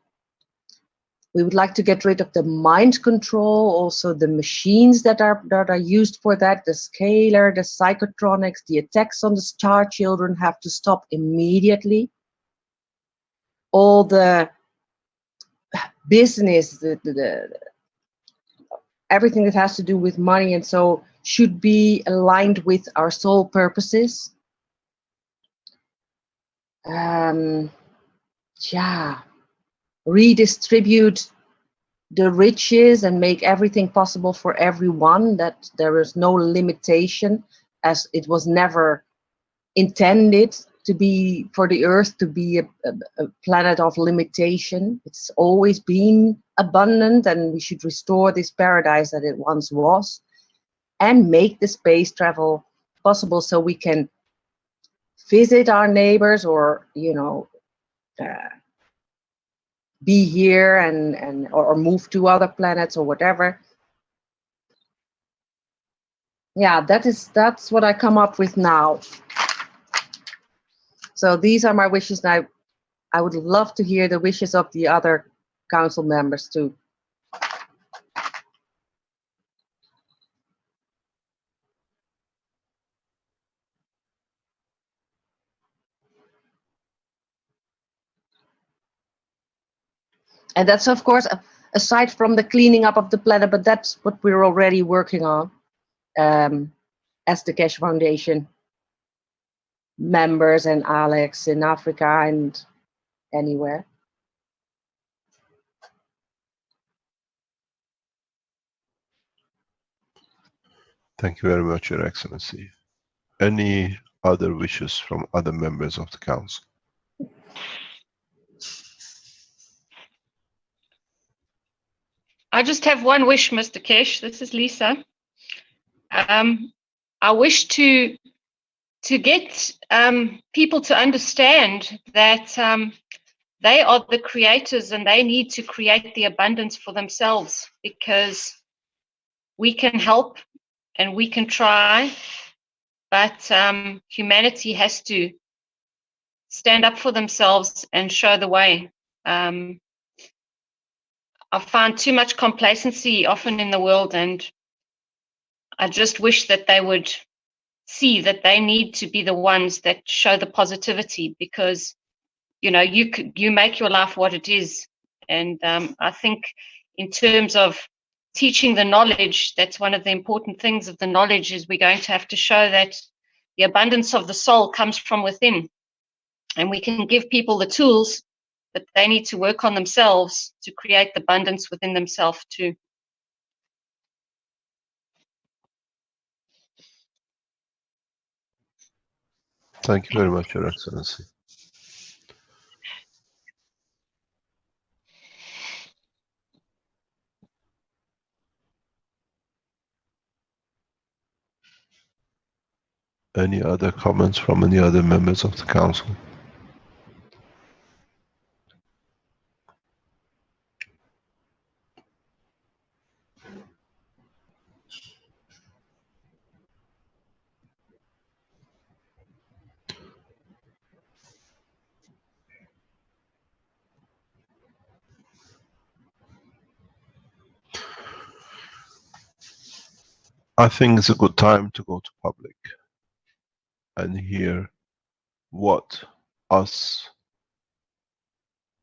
We would like to get rid of the mind control, also the machines that are used for that, the scalar, the psychotronics, the attacks on the star children have to stop immediately. All the business, everything that has to do with money and so should be aligned with our soul purposes. yeah, redistribute the riches and make everything possible for everyone, that there is no limitation, as it was never intended to be, for the earth to be a planet of limitation. It's always been abundant, and we should restore this paradise that it once was, and make the space travel possible so we can visit our neighbors, or be here or move to other planets or whatever. Yeah, that's what I come up with now. So these are my wishes, and I would love to hear the wishes of the other council members too. And that's, of course, aside from the cleaning up of the planet, but that's what we're already working on as the Keshe Foundation members, and Alex in Africa and anywhere. Thank you very much, Your Excellency. Any other wishes from other members of the council? I just have one wish, Mr. Keshe. This is Lisa. I wish to get people to understand that they are the creators, and they need to create the abundance for themselves, because we can help and we can try, but humanity has to stand up for themselves and show the way. I find too much complacency often in the world, and I just wish that they would see that they need to be the ones that show the positivity, because you make your life what it is. And I think in terms of teaching the knowledge, that's one of the important things of the knowledge, is we're going to have to show that the abundance of the soul comes from within, and we can give people the tools, but they need to work on themselves to create the abundance within themselves too. Thank you very much, Your Excellency. Any other comments from any other members of the council? I think it's a good time to go to public and hear what us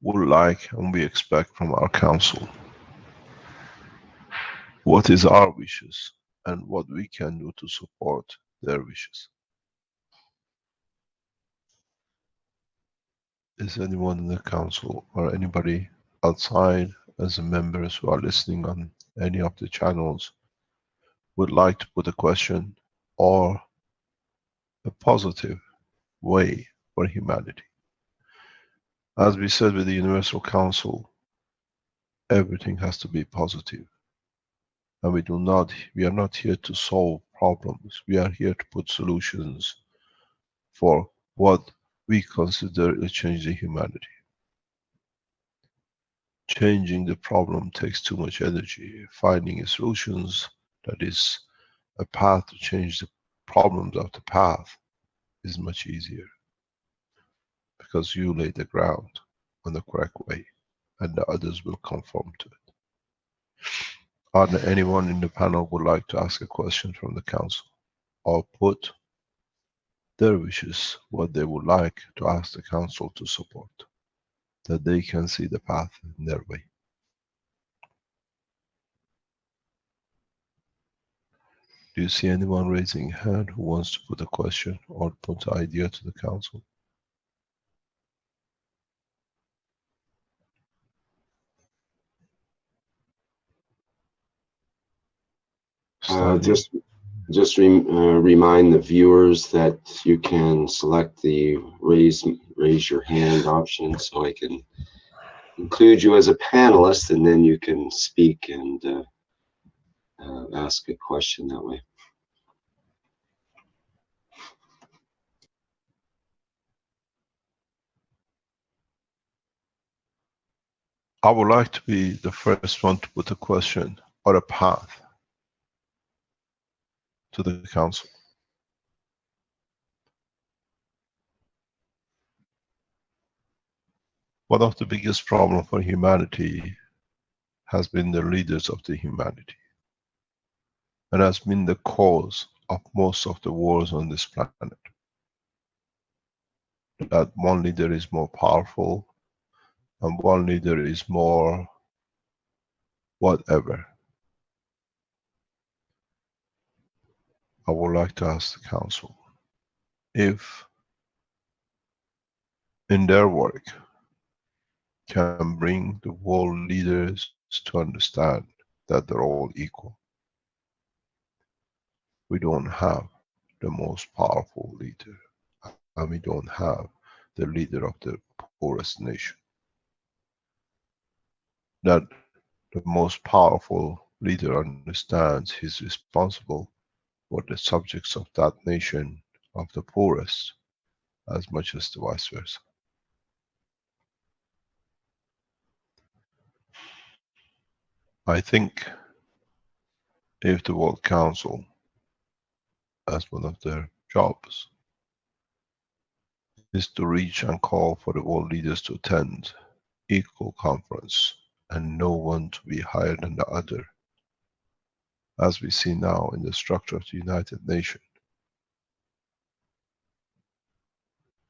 would like and we expect from our council. What is our wishes and what we can do to support their wishes. Is anyone in the council or anybody outside as members who are listening on any of the channels would like to put a question or a positive way for humanity? As we said with the Universal Council, everything has to be positive. And we are not here to solve problems. We are here to put solutions for what we consider a change in humanity. Changing the problem takes too much energy. Finding a solutions that is a path to change the problems of the path is much easier, because you lay the ground on the correct way and the others will conform to it. Are there anyone in the panel who would like to ask a question from the council or put their wishes, what they would like to ask the council to support, that they can see the path in their way? Do you see anyone raising a hand who wants to put a question or put an idea to the council? Just remind the viewers that you can select the raise your hand option, so I can include you as a panelist, and then you can speak and ask a question that way. I would like to be the first one to put a question or a path to the council. One of the biggest problems for humanity has been the leaders of the humanity, and has been the cause of most of the wars on this planet. That one leader is more powerful and one leader is more whatever. I would like to ask the council if in their work can bring the world leaders to understand that they're all equal. We don't have the most powerful leader, and we don't have the leader of the poorest nation. That the most powerful leader understands he's responsible for the subjects of that nation of the poorest as much as the vice versa. I think if the World Council, as one of their jobs, is to reach and call for the world leaders to attend equal conference and no one to be higher than the other, as we see now in the structure of the United Nations,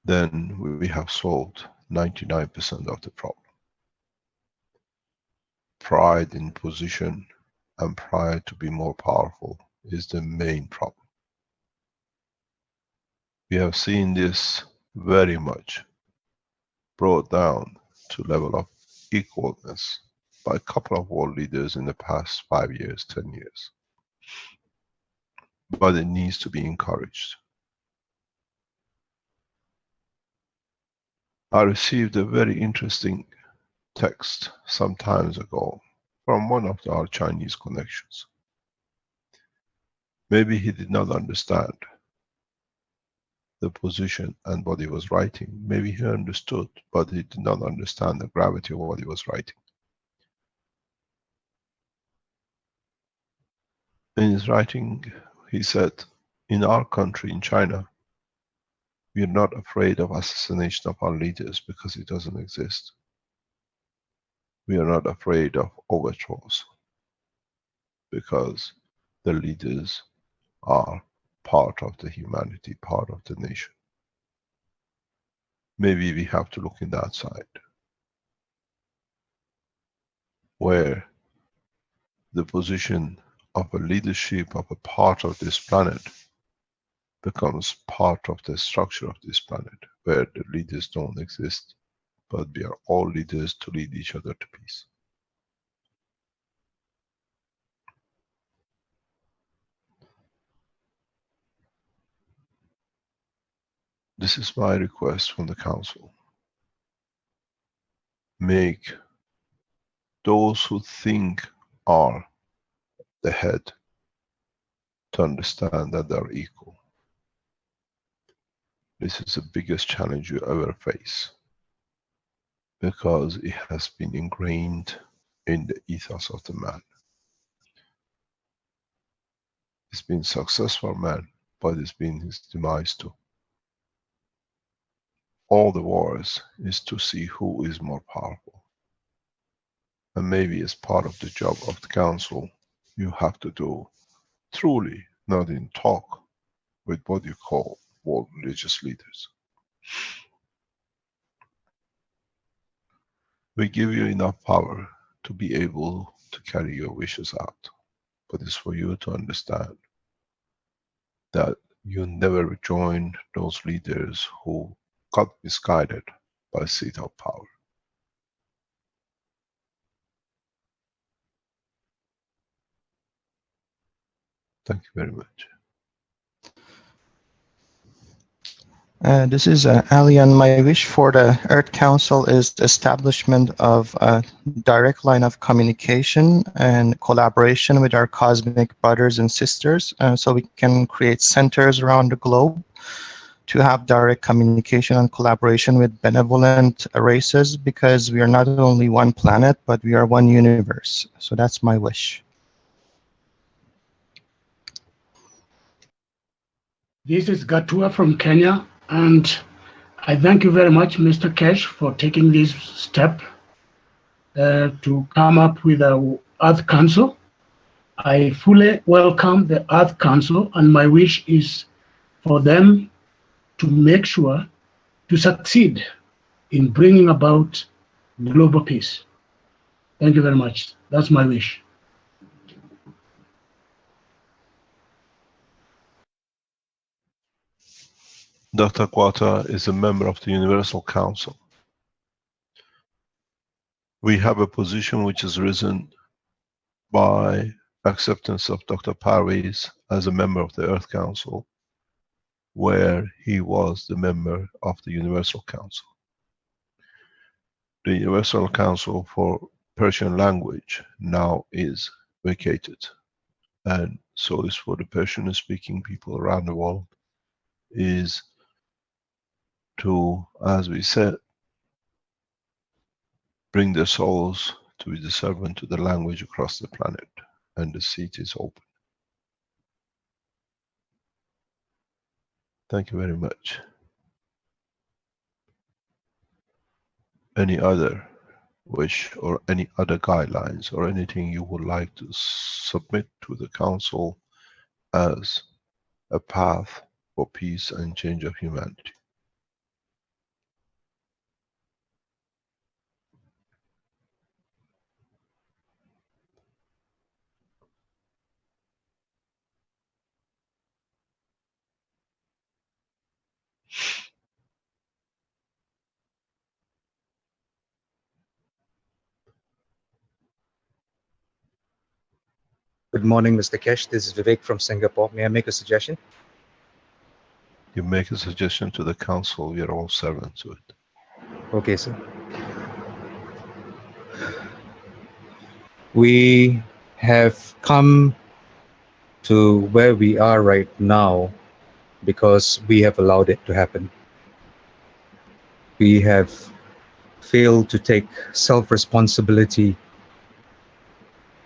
then we have solved 99% of the problem. Pride in position and pride to be more powerful is the main problem. We have seen this very much brought down to level of equalness by a couple of world leaders in the past 5 years, 10 years. But it needs to be encouraged. I received a very interesting text some time ago from one of our Chinese connections. Maybe he did not understand the position and what he was writing. Maybe he understood, but he did not understand the gravity of what he was writing. In his writing, he said, in our country, in China, we are not afraid of assassination of our leaders because it doesn't exist. We are not afraid of overthrows because the leaders are part of the humanity, part of the nation. Maybe we have to look in that side, where the position of a leadership of a part of this planet becomes part of the structure of this planet, where the leaders don't exist, but we are all leaders to lead each other to peace. This is my request from the Council. Make those who think are the head to understand that they are equal. This is the biggest challenge you ever face, because it has been ingrained in the ethos of the man. It's been successful man, but it's been his demise too. All the wars is to see who is more powerful. And maybe as part of the job of the Council, you have to do truly, not in talk, with what you call world religious leaders. We give you enough power to be able to carry your wishes out. But it's for you to understand that you never join those leaders who got misguided by seat of power. Thank you very much. This is Ali, and my wish for the Earth Council is the establishment of a direct line of communication and collaboration with our cosmic brothers and sisters, so we can create centers around the globe to have direct communication and collaboration with benevolent races, because we are not only one planet, but we are one universe. So that's my wish. This is Gatua from Kenya, and I thank you very much, Mr. Keshe, for taking this step to come up with the Earth Council. I fully welcome the Earth Council, and my wish is for them to make sure to succeed in bringing about global peace. Thank you very much. That's my wish. Dr. Quata is a member of the Universal Council. We have a position which has risen by acceptance of Dr. Paravis as a member of the Earth Council, where he was the member of the Universal Council. The Universal Council for Persian language now is vacated, and so is for the Persian-speaking people around the world, is to, as we said, bring their souls to be the servant to the language across the planet, and the seat is open. Thank you very much. Any other wish or any other guidelines or anything you would like to submit to the Council as a path for peace and change of humanity? Good morning, Mr. Keshe. This is Vivek from Singapore. May I make a suggestion? You make a suggestion to the Council, we are all servants to it. Okay, sir. We have come to where we are right now because we have allowed it to happen. We have failed to take self-responsibility,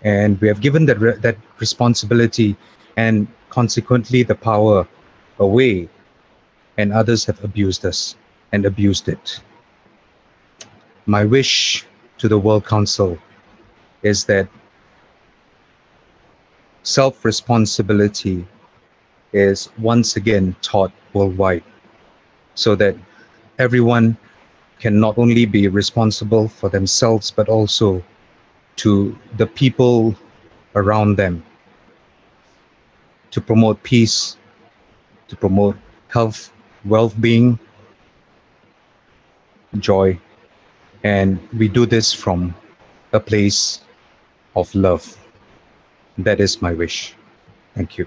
and we have given that responsibility and consequently the power away, and others have abused us and abused it. My wish to the World Council is that self-responsibility is once again taught worldwide, so that everyone can not only be responsible for themselves, but also to the people around them, to promote peace, to promote health, well-being, joy. And we do this from a place of love. That is my wish. Thank you.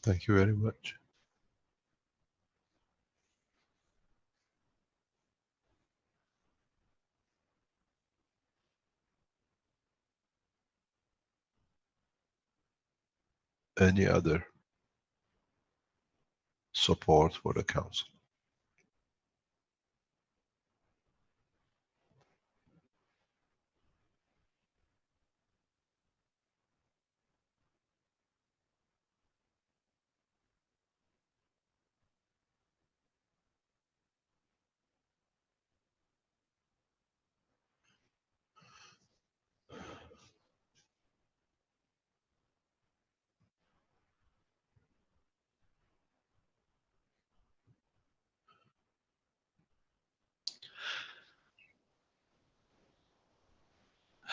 Thank you very much. Any other support for the Council?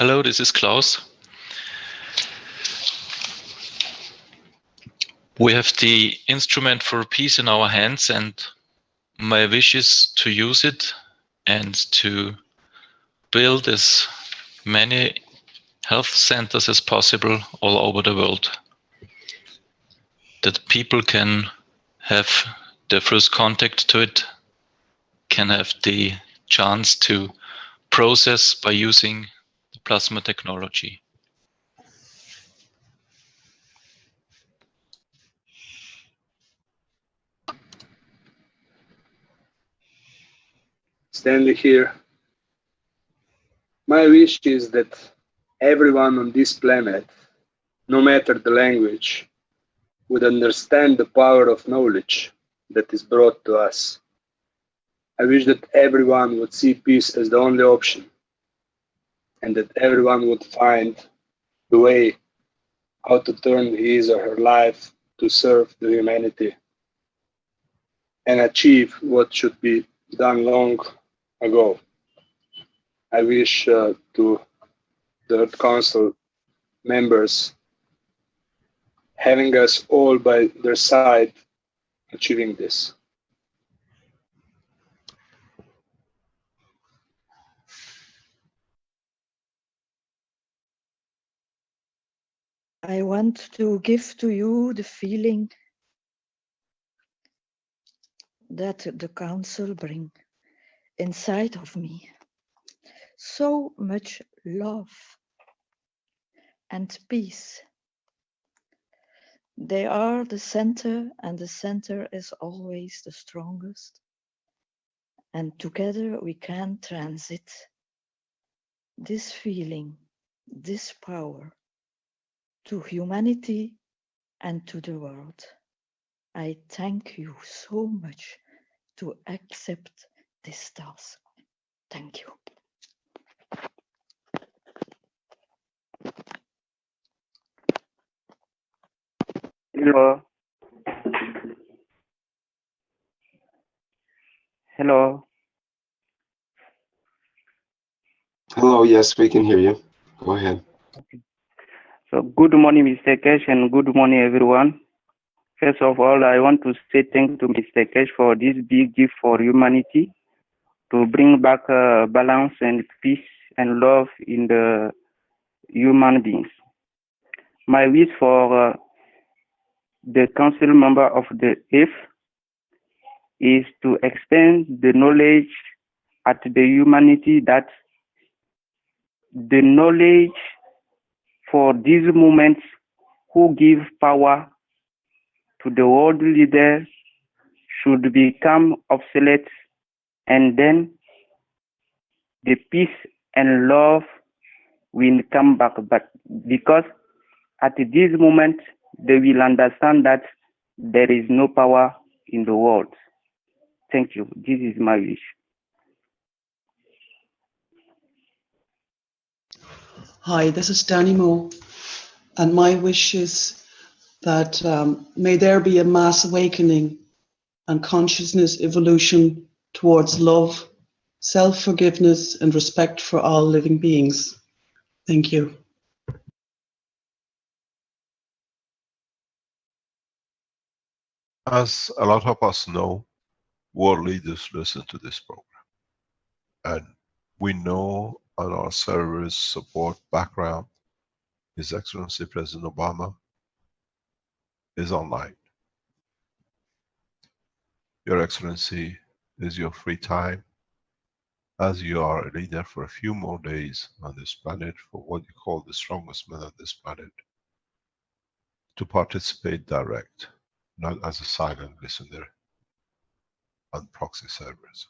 Hello, this is Klaus. We have the instrument for peace in our hands, and my wish is to use it and to build as many health centers as possible all over the world, that people can have their first contact to it, can have the chance to process by using the plasma technology. Stanley here. My wish is that everyone on this planet, no matter the language, would understand the power of knowledge that is brought to us. I wish that everyone would see peace as the only option, and that everyone would find the way how to turn his or her life to serve the humanity and achieve what should be done long ago. I wish to the Earth Council members having us all by their side achieving this. I want to give to you the feeling that the council bring inside of me. So much love and peace. They are the center, and the center is always the strongest. And together we can transit this feeling, this power to humanity and to the world. I thank you so much to accept this task. Thank you. Hello. Hello. Hello, yes, we can hear you. Go ahead. Okay. So good morning, Mr. Keshe, and good morning, everyone. First of all, I want to say thank you to Mr. Keshe for this big gift for humanity to bring back balance and peace and love in the human beings. My wish for the council member of the Earth is to expand the knowledge at the humanity, that the knowledge for these moments who give power to the world leader should become obsolete, and then the peace and love will come back. But because at this moment they will understand that there is no power in the world. Thank you. This is my wish. Hi, this is Danny Moe, and my wish is that may there be a mass awakening and consciousness evolution towards love, self-forgiveness, and respect for all living beings. Thank you. As a lot of us know, world leaders listen to this program. And we know on our servers support background, His Excellency President Obama is online. Your Excellency, is your free time, as you are a leader for a few more days on this planet, for what you call the strongest man on this planet, to participate direct, not as a silent listener on proxy servers.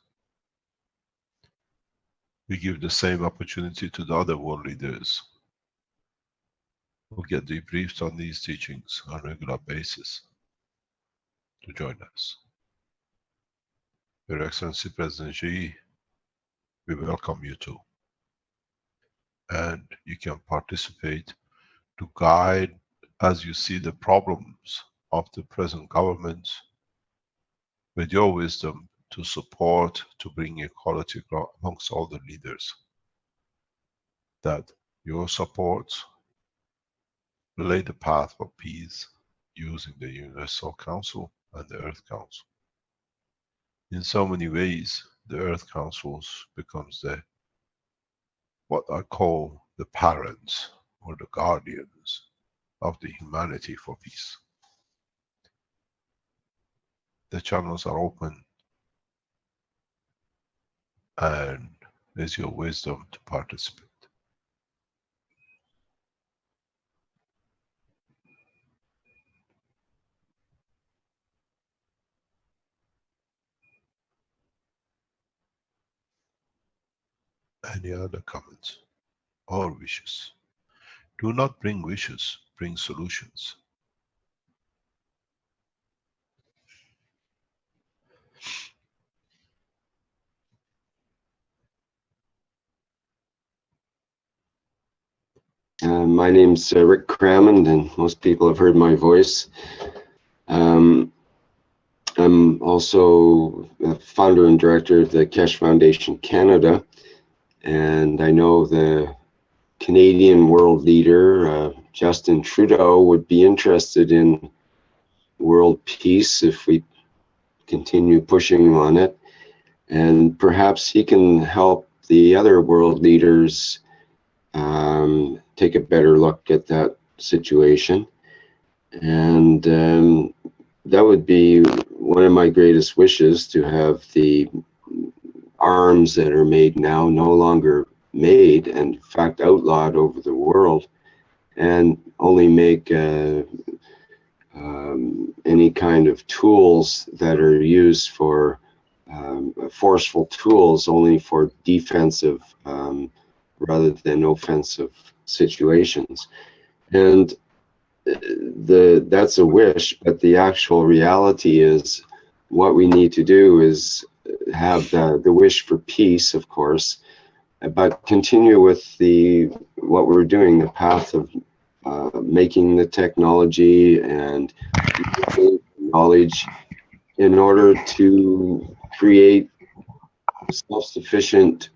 We give the same opportunity to the other world leaders who get debriefed on these teachings on a regular basis to join us. Your Excellency President Xi, we welcome you too. And you can participate to guide as you see the problems of the present government with your wisdom to support, to bring equality amongst all the leaders. That your support will lay the path for peace, using the Universal Council and the Earth Council. In so many ways, the Earth Councils becomes the what I call the parents or the guardians of the humanity for peace. The channels are open and it's your wisdom to participate. Any other comments or wishes? Do not bring wishes, bring solutions. My name's Rick Crammond, and most people have heard my voice. I'm also a founder and director of the Keshe Foundation Canada, and I know the Canadian world leader, Justin Trudeau, would be interested in world peace if we continue pushing on it, and perhaps he can help the other world leaders take a better look at that situation. And that would be one of my greatest wishes, to have the arms that are made now no longer made, and in fact outlawed over the world, and only make any kind of tools that are used for forceful tools only for defensive rather than offensive situations. And that's a wish, but the actual reality is what we need to do is have the wish for peace, of course, but continue with what we're doing, the path of making the technology and knowledge in order to create self-sufficient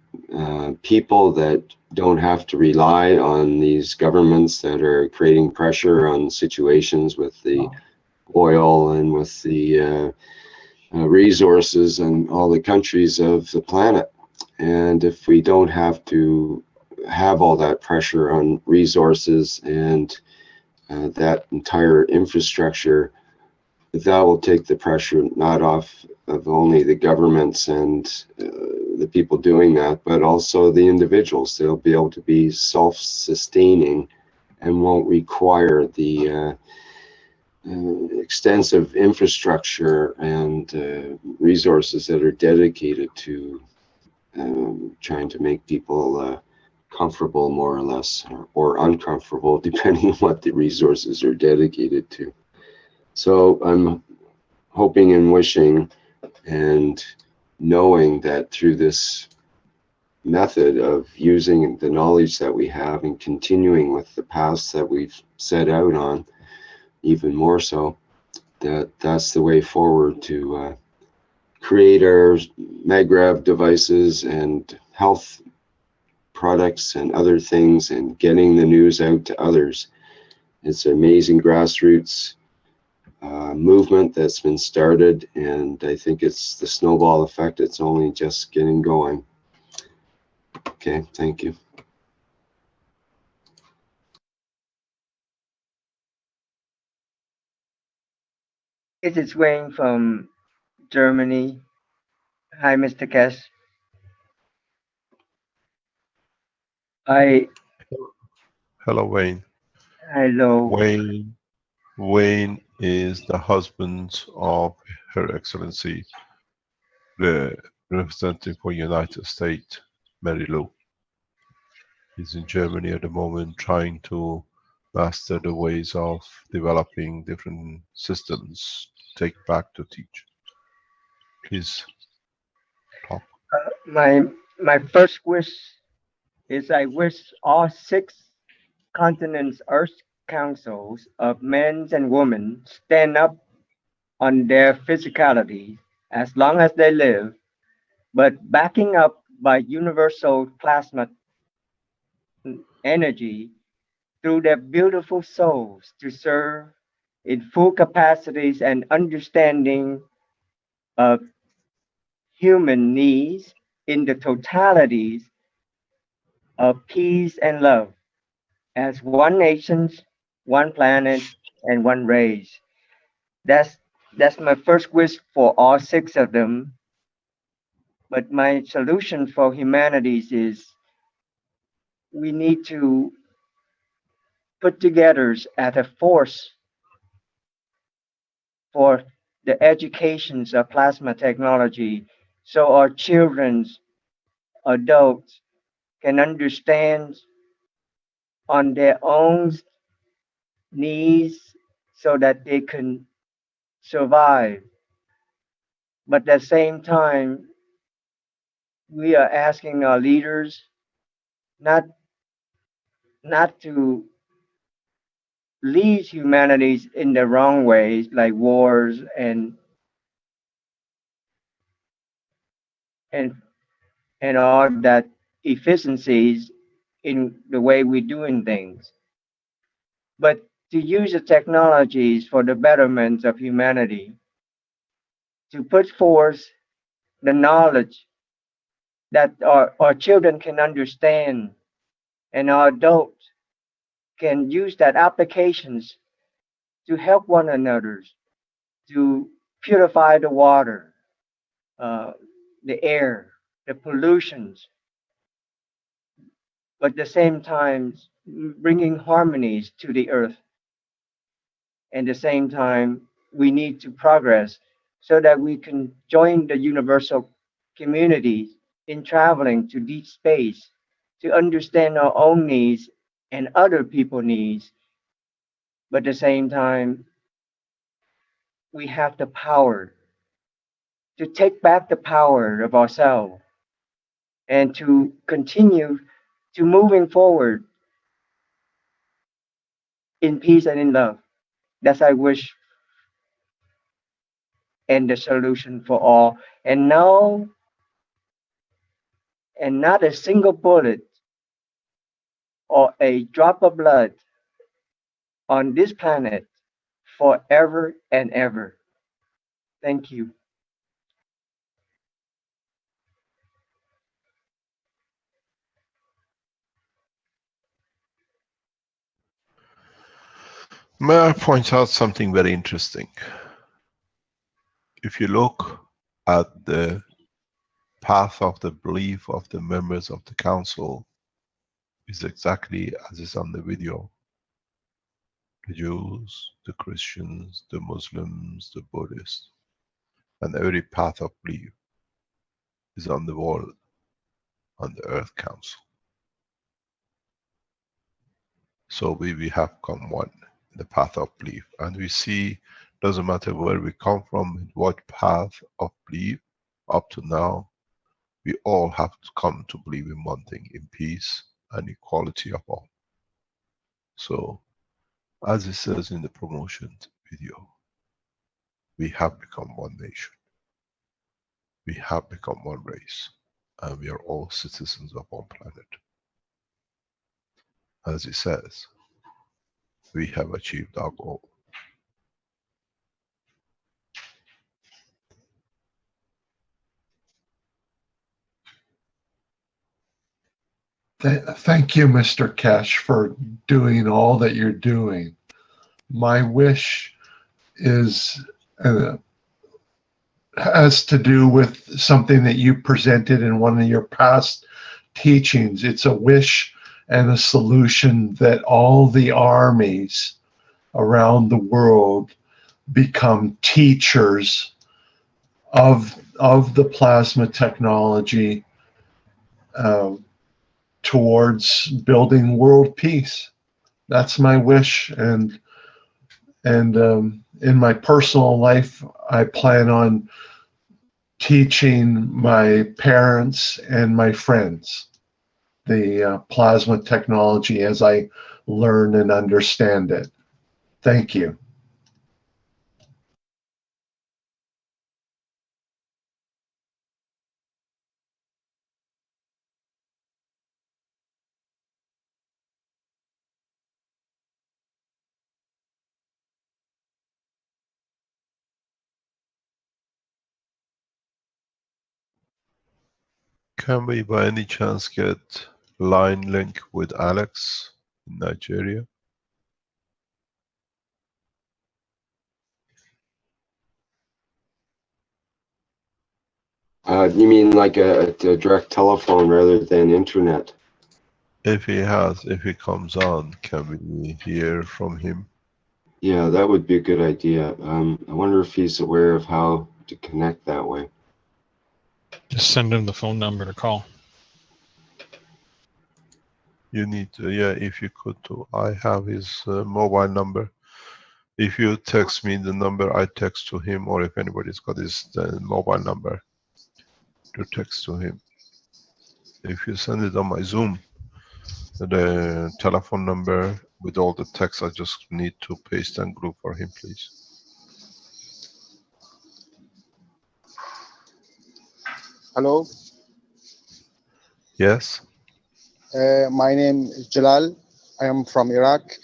people that don't have to rely on these governments that are creating pressure on situations with the oil and with the resources and all the countries of the planet. And if we don't have to have all that pressure on resources and that entire infrastructure, that will take the pressure not off of only the governments and the people doing that, but also the individuals. They'll be able to be self-sustaining and won't require the extensive infrastructure and resources that are dedicated to trying to make people comfortable, more or less, or uncomfortable, depending on what the resources are dedicated to. So I'm hoping and wishing and knowing that through this method of using the knowledge that we have and continuing with the paths that we've set out on, even more so, that's the way forward to create our MagRav devices and health products and other things, and getting the news out to others. It's an amazing grassroots movement that's been started, and I think it's the snowball effect. It's only just getting going. Okay, thank you. This is Wayne from Germany. Hi, Mr. Keshe. Hello, Wayne. Hello. Wayne is the husband of Her Excellency, the representative for United States, Mary Lou. He's in Germany at the moment trying to master the ways of developing different systems to take back to teach. Please talk. My first wish is I wish all 6 continents Earth councils of men and women stand up on their physicality as long as they live, but backing up by universal plasma energy through their beautiful souls to serve in full capacities and understanding of human needs in the totalities of peace and love as one nation, one planet, and one race. That's that's my first wish for all six of them. But my solution for humanities is we need to put together as a force for the educations of plasma technology so our children, adults can understand on their own needs so that they can survive. But at the same time, we are asking our leaders not not to lead humanities in the wrong ways like wars and and all that efficiencies in the way we're doing things, but to use the technologies for the betterment of humanity, to put forth the knowledge that our children can understand and our adults can use that applications to help one another, to purify the water, uh, the air, the pollutions, but at the same time bringing harmonies to the earth. And at the same time, we need to progress so that we can join the universal community in traveling to deep space to understand our own needs and other people's needs. But at the same time, we have the power to take back the power of ourselves and to continue to moving forward in peace and in love. That's I wish and the solution for all. And no, and not a single bullet or a drop of blood on this planet forever and ever. Thank you. May I point out something very interesting? If you look at the path of the belief of the members of the council, is exactly as is on the video. The Jews, the Christians, the Muslims, the Buddhists, and every path of belief is on the wall on the Earth Council. So we have come one in the path of belief, and we see, doesn't matter where we come from, what path of belief, up to now, we all have to come to believe in one thing, in peace and equality of all. So, as it says in the promotion video, we have become one nation. We have become one race. And we are all citizens of one planet. As it says, we have achieved our goal. Thank you, Mr. Keshe, for doing all that you're doing. My wish is has to do with something that you presented in one of your past teachings. It's a wish and a solution that all the armies around the world become teachers of the plasma technology towards building world peace. That's my wish, and in my personal life, I plan on teaching my parents and my friends the plasma technology as I learn and understand it. Thank you. Can we by any chance get line link with Alex in Nigeria? You mean like a direct telephone rather than internet? If he comes on, can we hear from him? Yeah, that would be a good idea. I wonder if he's aware of how to connect that way. Just send him the phone number to call. You need to, yeah, if you could too. I have his mobile number. If you text me the number, I text to him, or if anybody's got his mobile number, to text to him. If you send it on my Zoom, the telephone number with all the text, I just need to paste and group for him, please. Hello, Yes? my name is Jalal. I am from Iraq,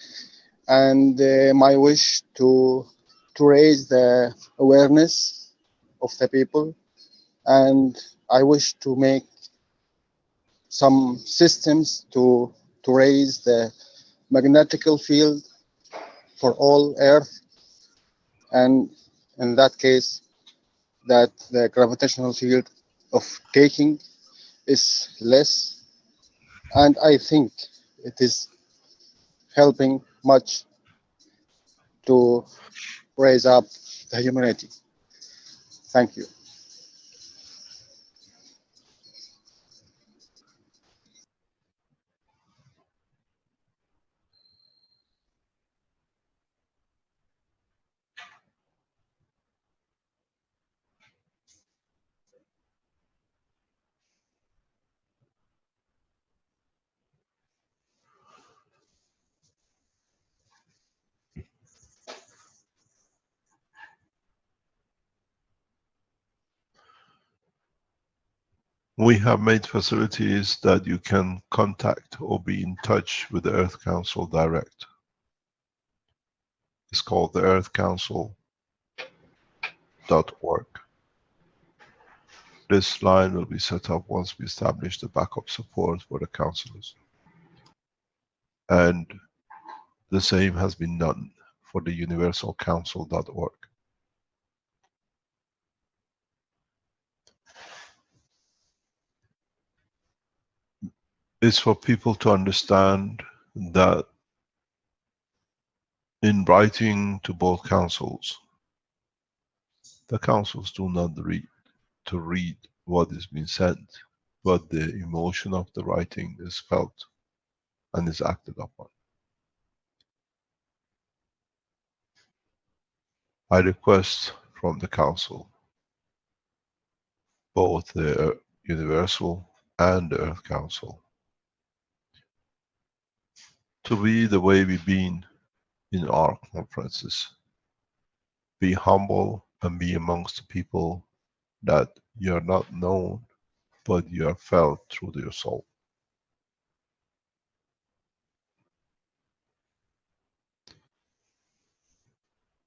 and my wish to raise the awareness of the people, and I wish to make some systems to raise the magnetical field for all Earth, and in that case, that the gravitational field of taking is less, and I think it is helping much to raise up the humanity. Thank you. We have made facilities that you can contact or be in touch with the Earth Council direct. It's called the earthcouncil.org. This line will be set up once we establish the backup support for the councillors. And the same has been done for the universalcouncil.org. It's for people to understand that in writing to both councils, the councils do not read what is being sent, but the emotion of the writing is felt and is acted upon. I request from the council, both the Universal and the Earth Council, to be the way we've been in our conferences. Be humble and be amongst the people that you are not known, but you are felt through your soul.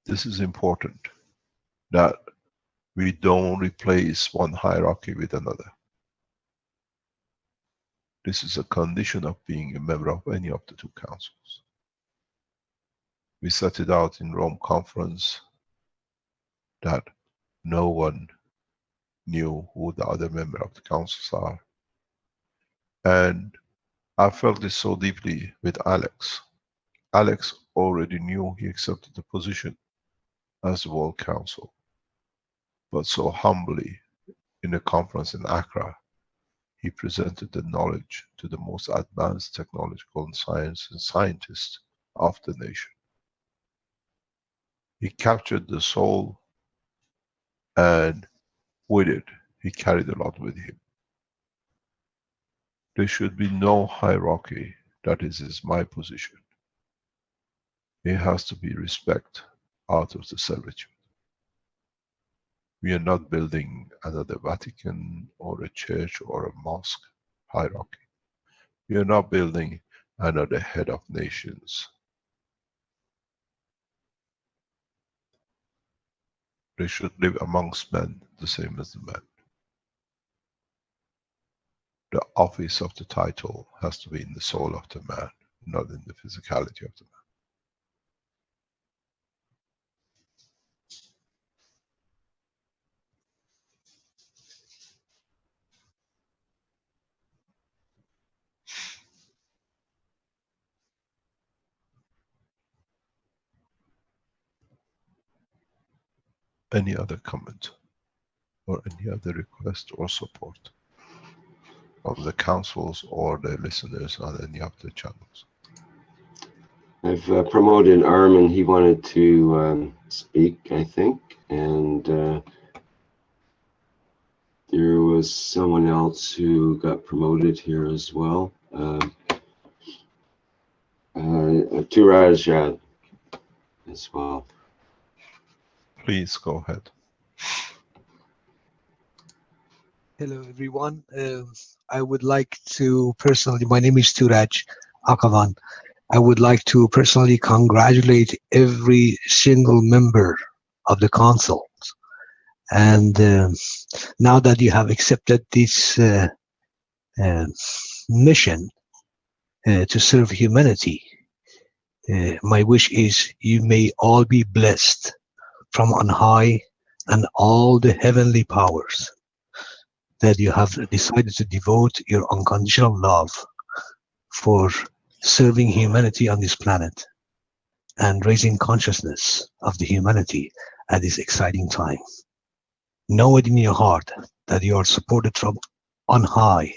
This is important, that we don't replace one hierarchy with another. This is a condition of being a member of any of the two councils. We set it out in Rome conference that no one knew who the other member of the councils are. And I felt this so deeply with Alex. Alex already knew he accepted the position as the World Council, but so humbly in a conference in Accra, he presented the knowledge to the most advanced technological and science and scientists of the nation. He captured the soul, and with it, he carried a lot with him. There should be no hierarchy. That is my position. It has to be respect out of the servitude. We are not building another Vatican or a church or a mosque hierarchy. We are not building another head of nations. They should live amongst men the same as the men. the office of the title has to be in the soul of the man, not in the physicality of the man. Any other comment or any other request or support from the councils or the listeners on any of the channels? I've promoted Armin. He wanted to speak, I think, and there was someone else who got promoted here as well. Turaj as well. Please go ahead. Hello, everyone. I would like to personally, my name is Turaj Akavan. I would like to personally congratulate every single member of the council. And now that you have accepted this mission to serve humanity, my wish is you may all be blessed from on high and all the heavenly powers that you have decided to devote your unconditional love for serving humanity on this planet and raising consciousness of the humanity at this exciting time. Know it in your heart that you are supported from on high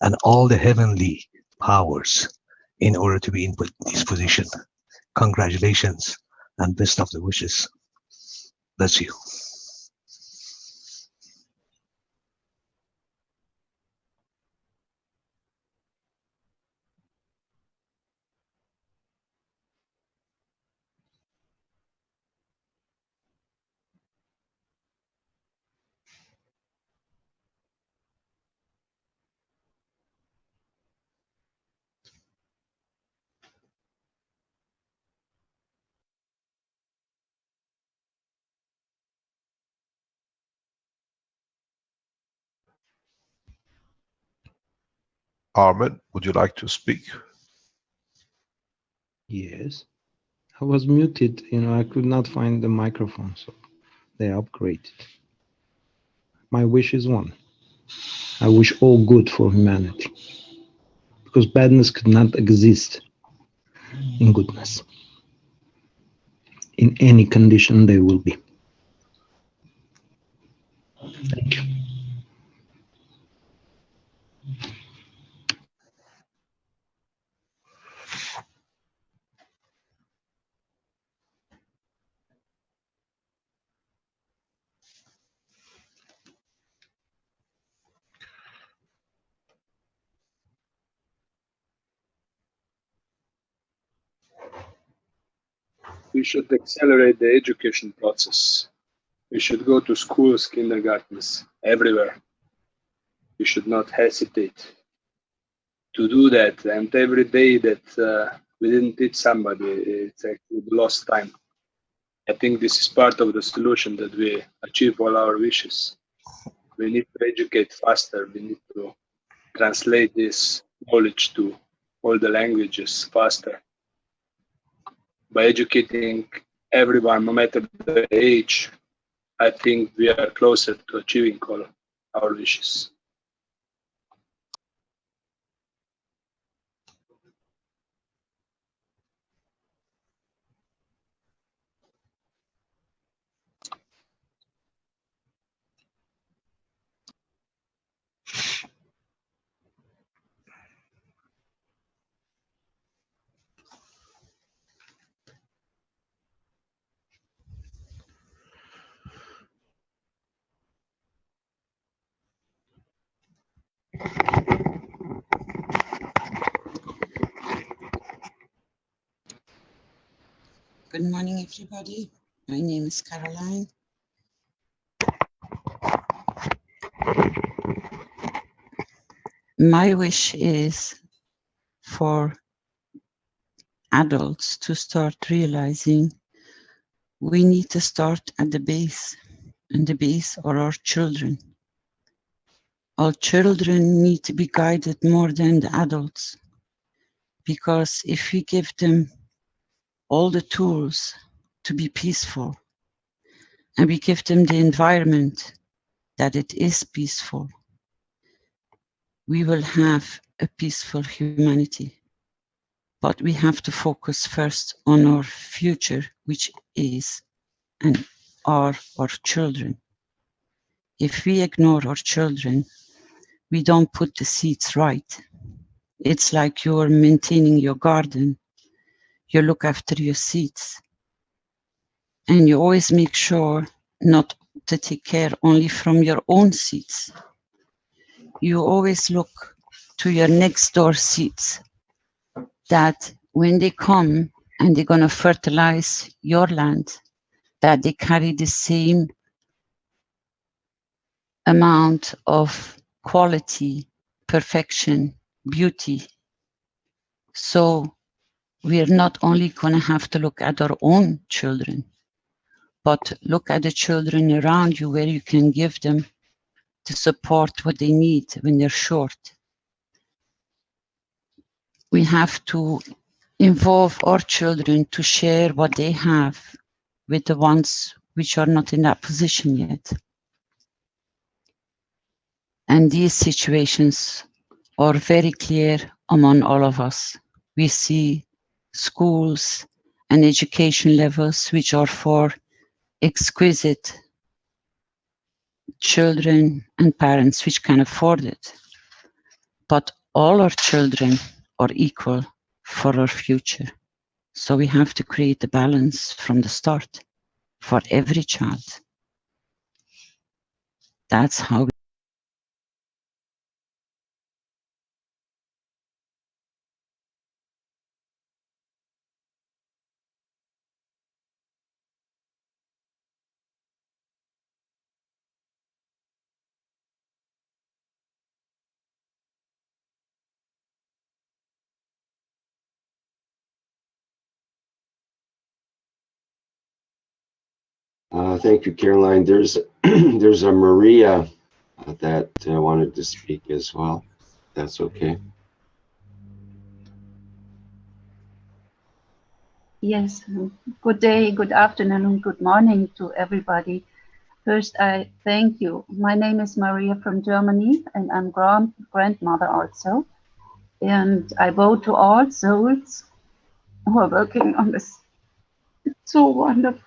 and all the heavenly powers in order to be in this position. Congratulations and best of the wishes. Bless you. Armin, would you like to speak? Yes. I was muted, I could not find the microphone, so they upgraded. My wish is one. I wish all good for humanity, because badness could not exist in goodness. In any condition they will be. Thank you. We should accelerate the education process. We should go to schools, kindergartens, everywhere. We should not hesitate to do that. And every day that we didn't teach somebody, it's actually lost time. I think this is part of the solution that we achieve all our wishes. We need to educate faster. We need to translate this knowledge to all the languages faster. By educating everyone, no matter the age, I think we are closer to achieving all our wishes. Good morning, everybody. My name is Caroline. My wish is for adults to start realizing we need to start at the base, and the base are our children. all children need to be guided more than the adults, because if we give them all the tools to be peaceful and we give them the environment that it is peaceful, we will have a peaceful humanity. But we have to focus first on our future, which is and are our children. If we ignore our children, we don't put the seeds right. It's like you're maintaining your garden. You look after your seeds, and you always make sure not to take care only from your own seeds. You always look to your next door seeds, that when they come and they're going to fertilize your land, that they carry the same amount of quality, perfection, beauty. So we're not only going to have to look at our own children, but look at the children around you, where you can give them the support what they need when they're short. We have to involve our children to share what they have with the ones which are not in that position yet. And these situations are very clear among all of us. We see schools and education levels which are for exquisite children and parents which can afford it. But all our children are equal for our future. So we have to create a balance from the start for every child. That's how we Thank you, Caroline. There's there's a Maria that wanted to speak as well. That's okay. Yes, good day, good afternoon, and good morning to everybody. First, I thank you. My name is Maria from Germany, and I'm grandmother also. And I bow to all souls who are working on this. It's so wonderful.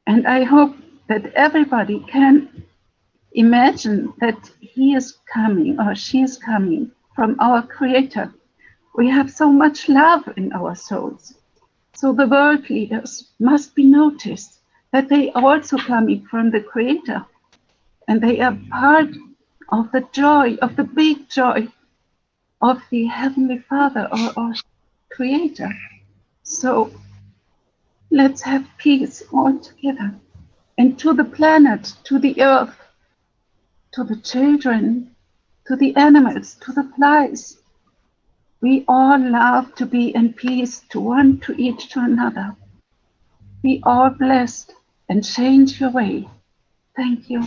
And I hope that everybody can imagine that he is coming or she is coming from our Creator. We have so much love in our souls. So the world leaders must be noticed that they also coming from the Creator, and they are part of the joy, of the big joy of the Heavenly Father or Creator. So let's have peace all together. And to the planet, to the earth, to the children, to the animals, to the flies. We all love to be in peace to one, to each, to another. Be all blessed and change your way. Thank you.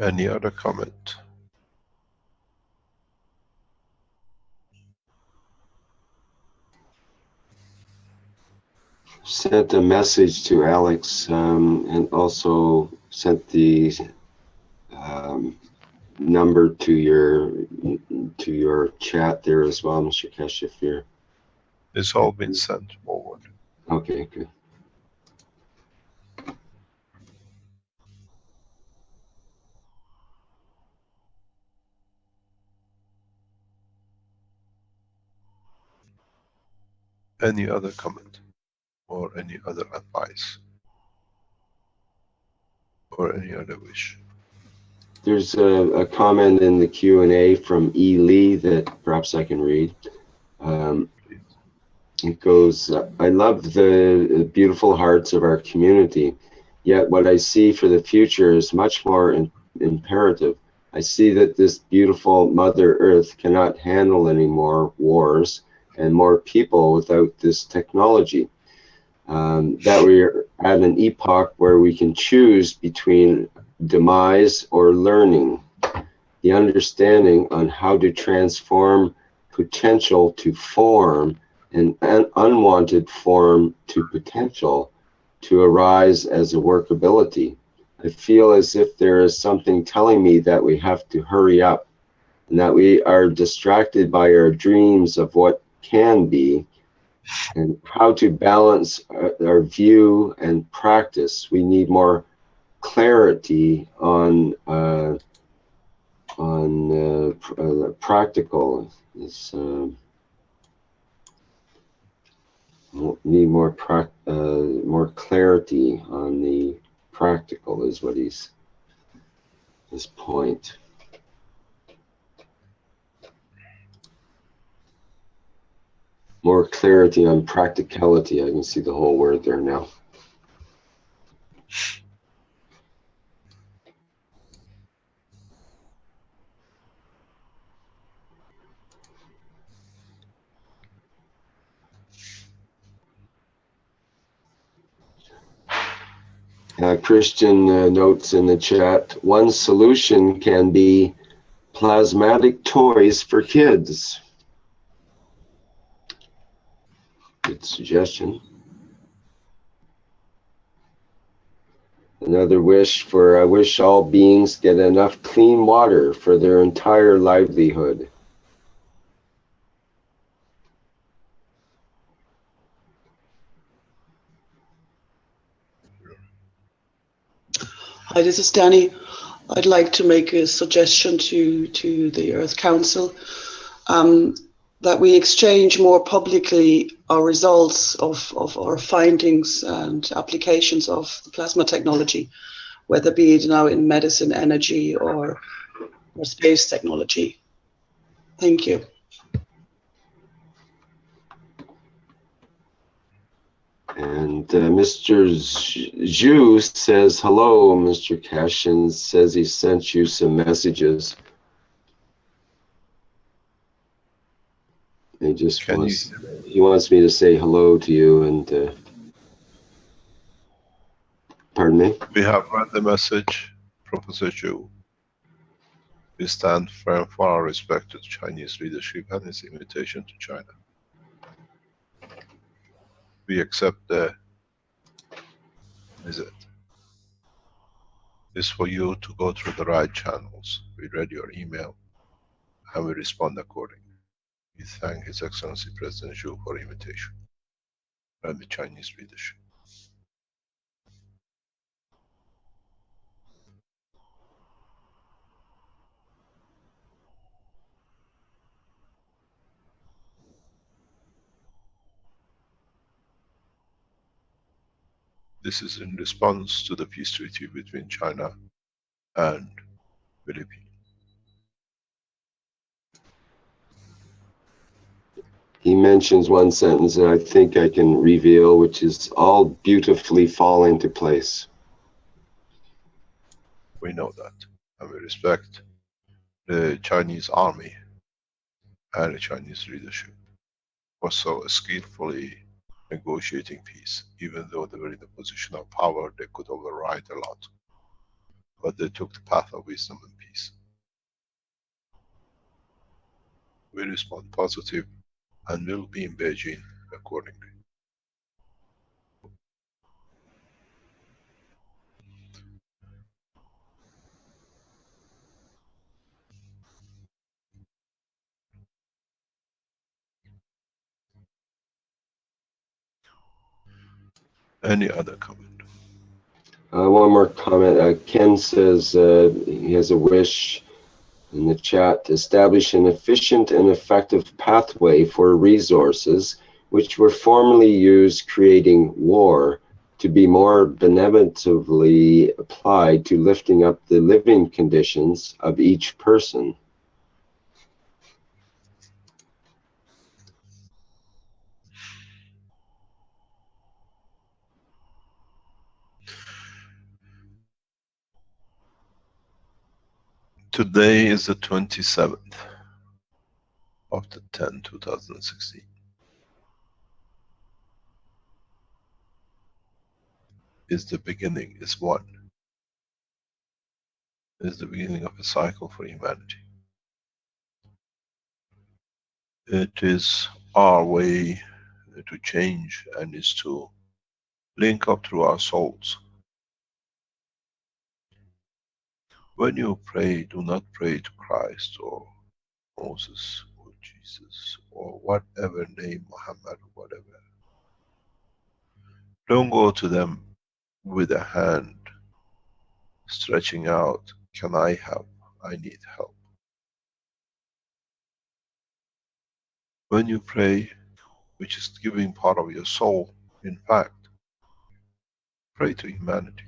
Any other comment? Sent a message to Alex and also sent the number to your chat there as well, Mr. Keshe, if you're... It's all been sent forward. Okay, good. Any other comment or any other advice or any other wish? There's a comment in the Q&A from E. Lee that perhaps I can read. It goes, I love the beautiful hearts of our community, yet what I see for the future is much more imperative. I see that this beautiful Mother Earth cannot handle any more wars and more people without this technology. That we're at an epoch where we can choose between demise or learning. The understanding on how to transform potential to form and an unwanted form to potential to arise as a workability. I feel as if there is something telling me that we have to hurry up and that we are distracted by our dreams of what can be and how to balance our view and practice. We need more clarity on practical. Need more more clarity on the practical is what his point. More clarity on practicality. I can see the whole word there now. Christian notes in the chat, one solution can be plasmatic toys for kids. Good suggestion. Another wish for, I wish all beings get enough clean water for their entire livelihood. Hi, this is Danny. I'd like to make a suggestion to the Earth Council that we exchange more publicly our results of our findings and applications of the plasma technology, whether be it now in medicine, energy, or space technology. Thank you. And Mr. Zhu says hello, Mr. Keshe, and says he sent you some messages. He just wants me to say hello to you and pardon me? We have read the message, Professor Zhu. We stand firm for our respect to the Chinese leadership and its invitation to China. We accept the visit. It's for you to go through the right channels. We read your email and we respond accordingly. We thank His Excellency President Xu for the invitation and the Chinese leadership. This is in response to the peace treaty between China and Philippines. He mentions one sentence that I think I can reveal, which is all beautifully fall into place. We know that, and we respect the Chinese army and the Chinese leadership for so skillfully negotiating peace. Even though they were in the position of power, they could override a lot. but they took the path of wisdom and peace. We respond positive and will be in Beijing accordingly. Any other comment? One more comment. Ken says he has a wish in the chat to establish an efficient and effective pathway for resources which were formerly used creating war to be more benevolently applied to lifting up the living conditions of each person. Today is the 27th of the 10th, 2016. Is the beginning, is one. Is the beginning of a cycle for humanity. It is our way to change, and is to link up through our souls. When you pray, do not pray to Christ or Moses or Jesus or whatever name, Muhammad or whatever. Don't go to them with a hand stretching out, can I help? I need help. When you pray, which is giving part of your soul, in fact, pray to humanity.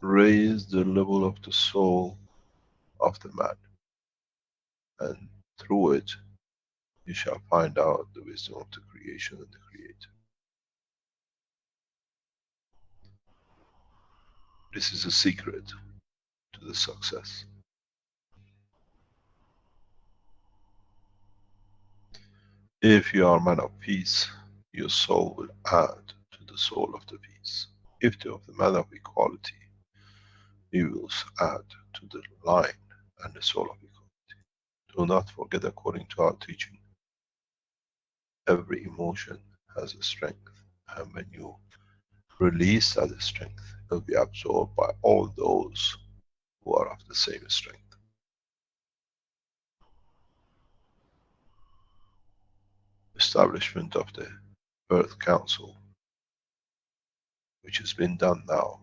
Raise the level of the soul of the man, and through it you shall find out the wisdom of the creation and the Creator. This is a secret to the success. If you are a man of peace, your soul will add to the soul of the peace. If you are the man of equality, you will add to the line and the soul of equality. Do not forget, according to our teaching, every emotion has a strength, and when you release that strength, it will be absorbed by all those who are of the same strength. Establishment of the Earth Council, which has been done now,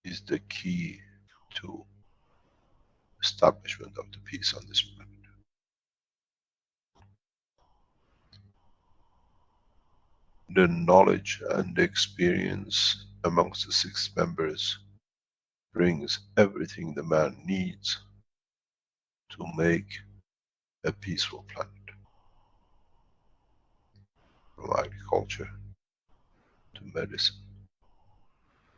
is the key to establishment of the peace on this planet. The knowledge and the experience amongst the 6 members brings everything the man needs to make a peaceful planet. From agriculture to medicine,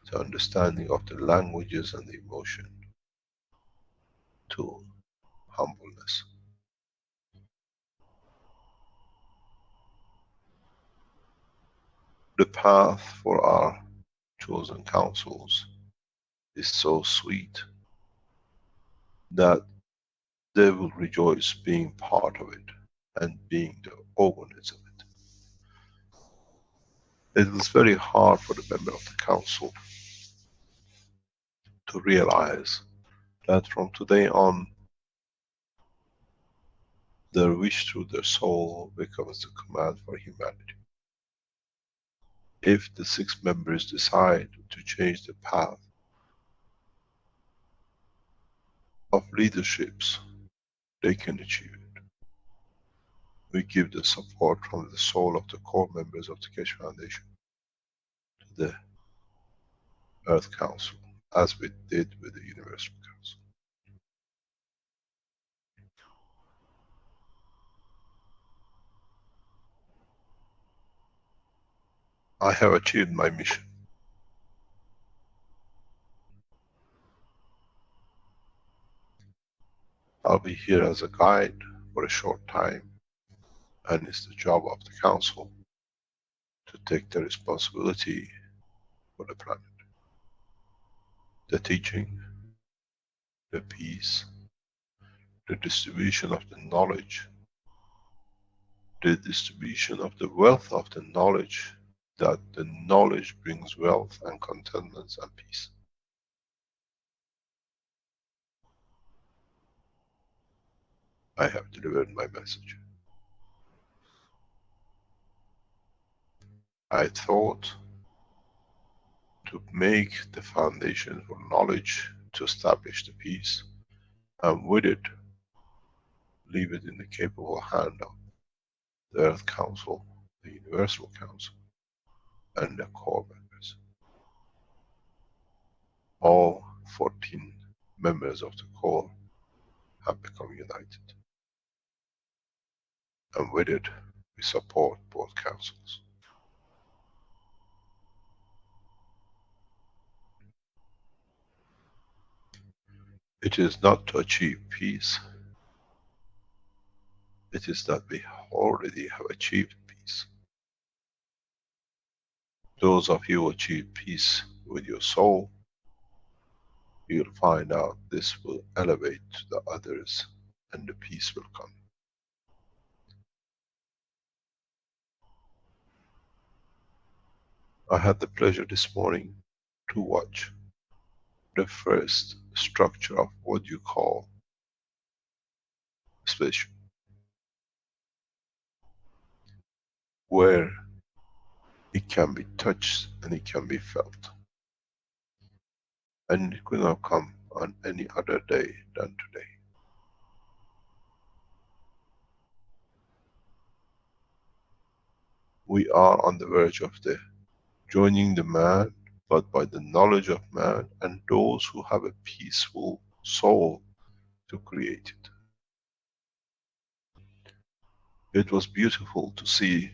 to understanding of the languages and the emotion, to humbleness. The path for our chosen councils is so sweet that they will rejoice being part of it and being the organs of it. It is very hard for the member of the council to realize that from today on, their wish through their soul becomes the command for humanity. If the 6 members decide to change the path of leaderships, they can achieve it. We give the support from the soul of the core members of the Keshe Foundation to the Earth Council, as we did with the Universal Council. I have achieved my mission. I'll be here as a guide for a short time, and it's the job of the council to take the responsibility for the planet. The teaching the peace, the distribution of the knowledge, the distribution of the wealth of the knowledge, that the knowledge brings wealth and contentment and peace. I have delivered my message. I thought to make the foundation for knowledge to establish the peace, and with it, leave it in the capable hand of the Earth Council, the Universal Council, and the core members. All 14 members of the core have become united. And with it, we support both councils. It is not to achieve peace, it is that we already have achieved peace. Those of you who achieve peace with your soul, you'll find out this will elevate the others and the peace will come. I had the pleasure this morning to watch the first structure of what you call spaceship, where it can be touched and it can be felt. And it could not come on any other day than today. We are on the verge of the joining the man, but by the knowledge of man and those who have a peaceful soul to create it. It was beautiful to see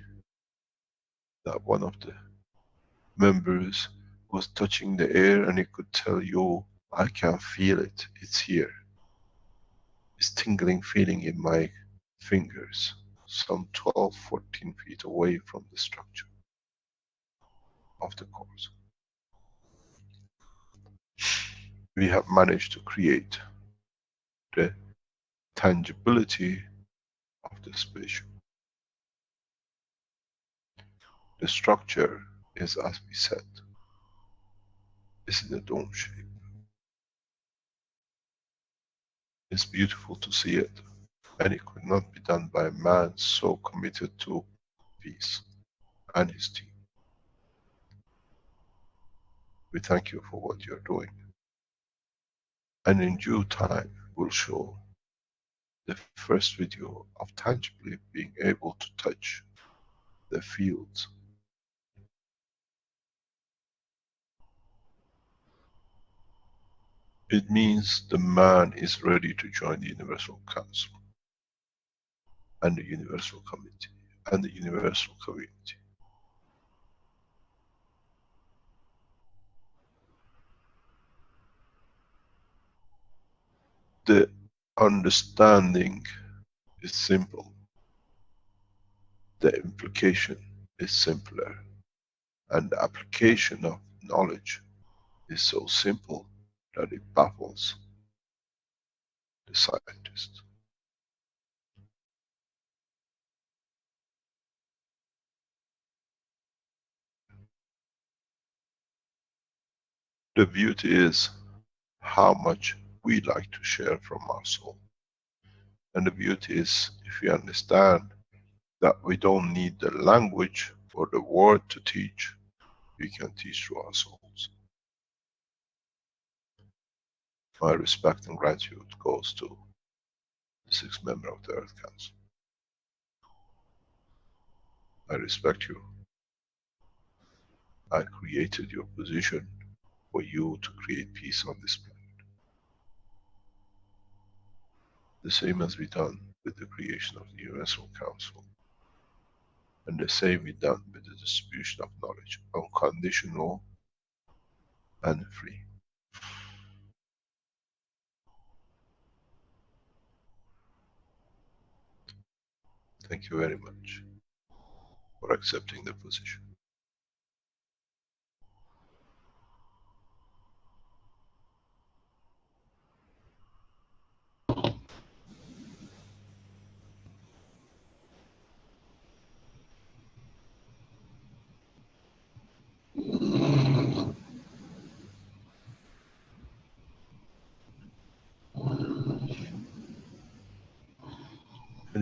that one of the members was touching the air and he could tell you, I can feel it, it's here. It's tingling feeling in my fingers, some 12, 14 feet away from the structure of the course. We have managed to create the tangibility of the spaceship. The structure is, as we said, is in a dome shape. It's beautiful to see it, and it could not be done by a man so committed to peace and his team. We thank you for what you're doing. And in due time, we'll show the first video of tangibly being able to touch the fields. It means the man is ready to join the Universal Council and the Universal Committee and the Universal Community. The understanding is simple. The implication is simpler. And the application of knowledge is so simple that it baffles the scientist. The beauty is how much we like to share from our soul. And the beauty is, if we understand that we don't need the language or the word to teach, we can teach through our souls. My respect and gratitude goes to the 6th member of the Earth Council. I respect you. I created your position for you to create peace on this planet. The same has been done with the creation of the Universal Council. And the same is done with the distribution of knowledge, unconditional and free. Thank you very much for accepting the position.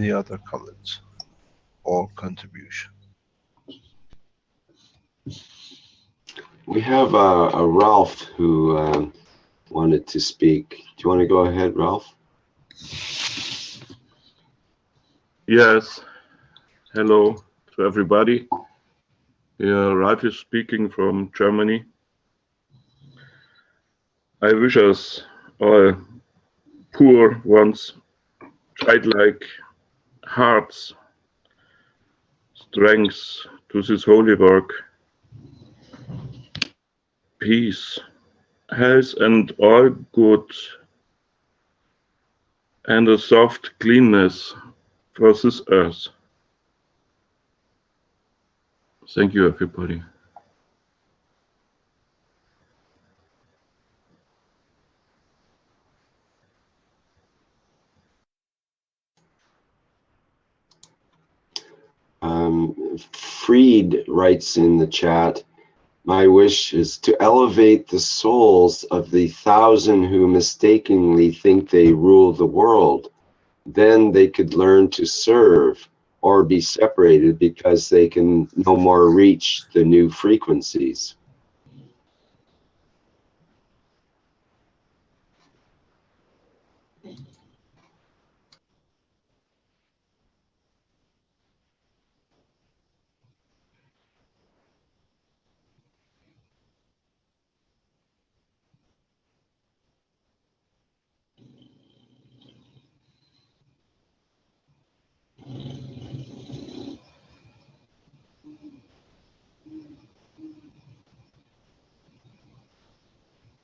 Any other comments or contribution? We have a Ralph who wanted to speak. Do you want to go ahead, Ralph? Yes. Hello to everybody. Yeah, Ralph is speaking from Germany. I wish us all poor ones, childlike hearts, strength to this holy work, peace, health, and all good, and a soft cleanness for this earth. Thank you, everybody. Freed writes in the chat, my wish is to elevate the souls of the 1,000 who mistakenly think they rule the world. Then they could learn to serve or be separated because they can no more reach the new frequencies.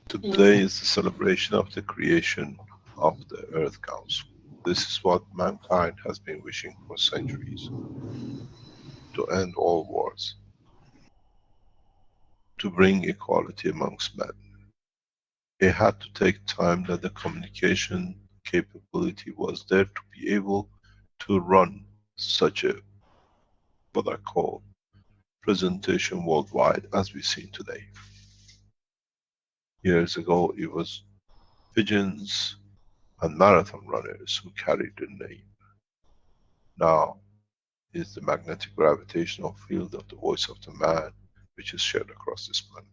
Today is the celebration of the creation of the Earth Council. This is what mankind has been wishing for centuries. To end all wars. To bring equality amongst men. It had to take time that the communication capability was there to be able to run such a, what I call, presentation worldwide as we see today. Years ago it was pigeons and marathon runners who carried the name. Now is the magnetic gravitational field of the voice of the man which is shared across this planet.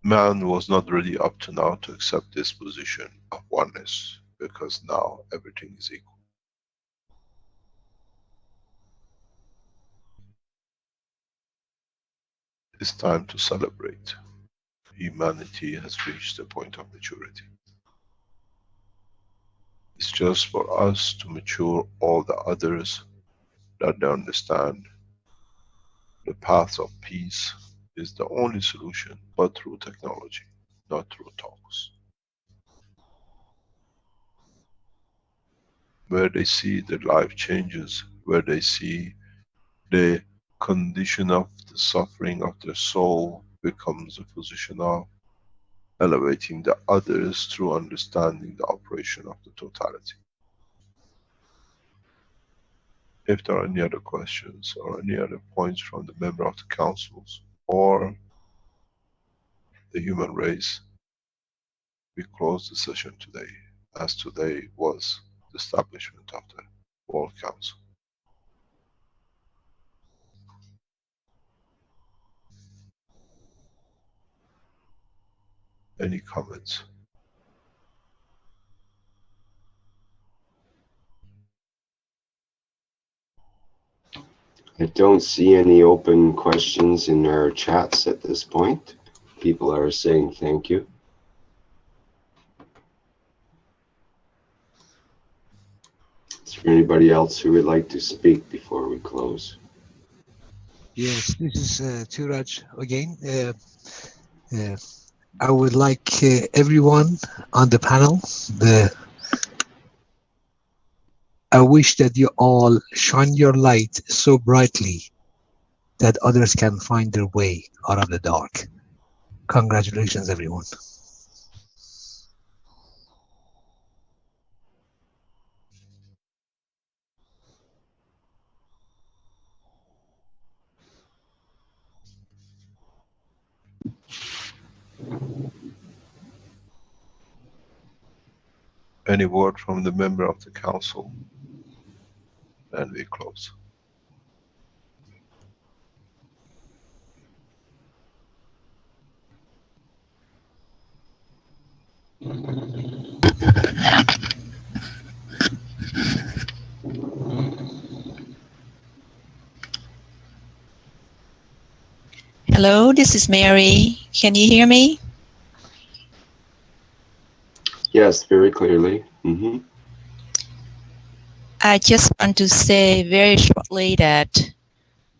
Man was not ready up to now to accept this position of oneness, because now everything is equal. It's time to celebrate. Humanity has reached a point of maturity. It's just for us to mature all the others that they understand the path of peace is the only solution, but through technology, not through talks. Where they see their life changes, where they see the condition of the suffering of their soul becomes a position of elevating the others through understanding the operation of the totality. If there are any other questions or any other points from the member of the councils or the human race, we close the session today, as today was the establishment of the World Council. Any comments? I don't see any open questions in our chats at this point. People are saying thank you. Is there anybody else who would like to speak before we close? Yes, this is Turaj again. I would like everyone on the panel, I wish that you all shine your light so brightly that others can find their way out of the dark. Congratulations, everyone. Any word from the member of the council? And we close. Hello, this is Mary. Can you hear me? Yes, very clearly. I just want to say very shortly that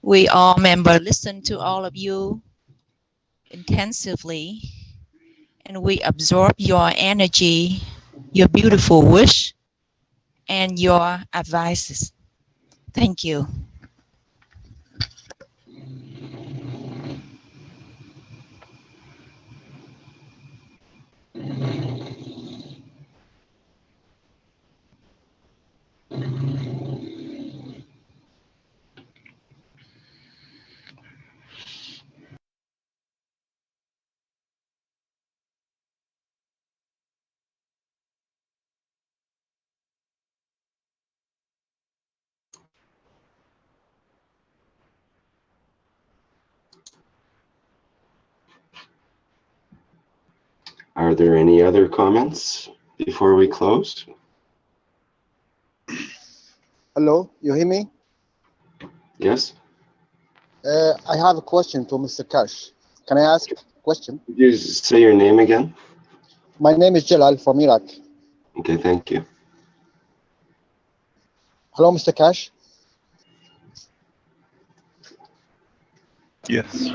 we all members listen to all of you intensively, and we absorb your energy, your beautiful wish, and your advices. Thank you. Are there any other comments before we close? Hello, you hear me? Yes? I have a question to Mr. Keshe. Can I ask a question? Could you say your name again? My name is Jalal from Iraq. Okay, thank you. Hello, Mr. Keshe. Yes.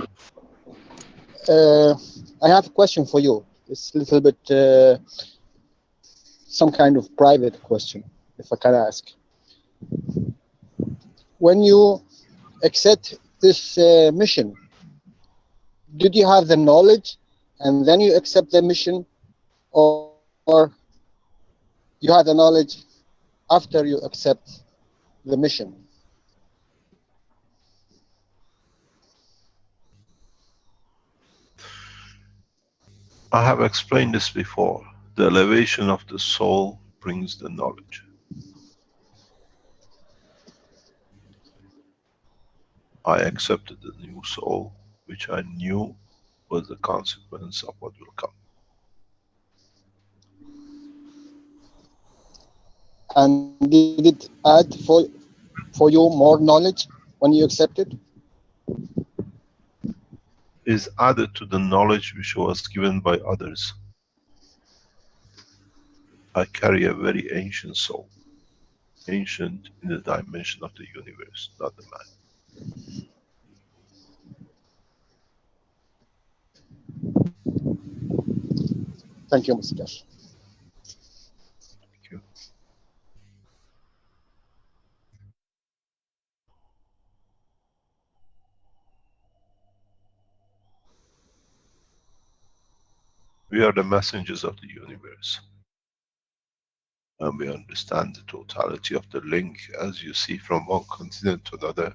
I have a question for you. It's a little bit some kind of private question, if I can ask. When you accept this mission, did you have the knowledge and then you accept the mission, or you had the knowledge after you accept the mission? I have explained this before. The elevation of the soul brings the knowledge. I accepted the new soul, which I knew was the consequence of what will come. And did it add for you more knowledge when you accepted? Is added to the knowledge which was given by others. I carry a very ancient soul, ancient in the dimension of the universe, not the man. Thank you, Mr. Keshe. Thank you. We are the messengers of the universe. And we understand the totality of the link as you see from one continent to another,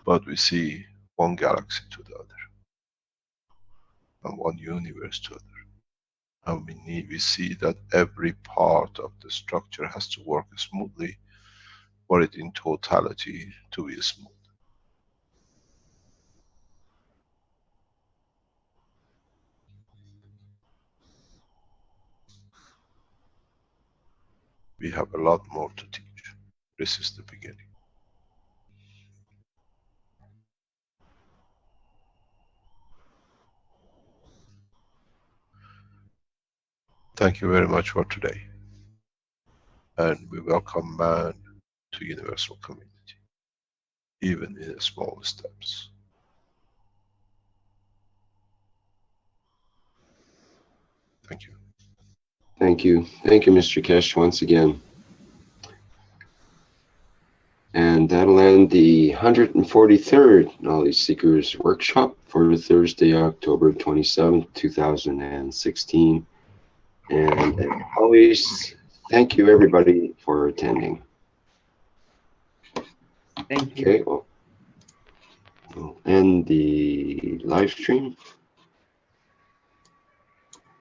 but we see one galaxy to the other, and one universe to other. And we see that every part of the structure has to work smoothly for it in totality to be smooth. We have a lot more to teach. This is the beginning. Thank you very much for today. And we welcome man to universal community, even in small steps. Thank you. Thank you. Thank you, Mr. Keshe, once again. And that'll end the 143rd Knowledge Seekers Workshop for Thursday, October 27th, 2016. And as always, thank you everybody for attending. Thank you. Okay, well, we'll end the live stream.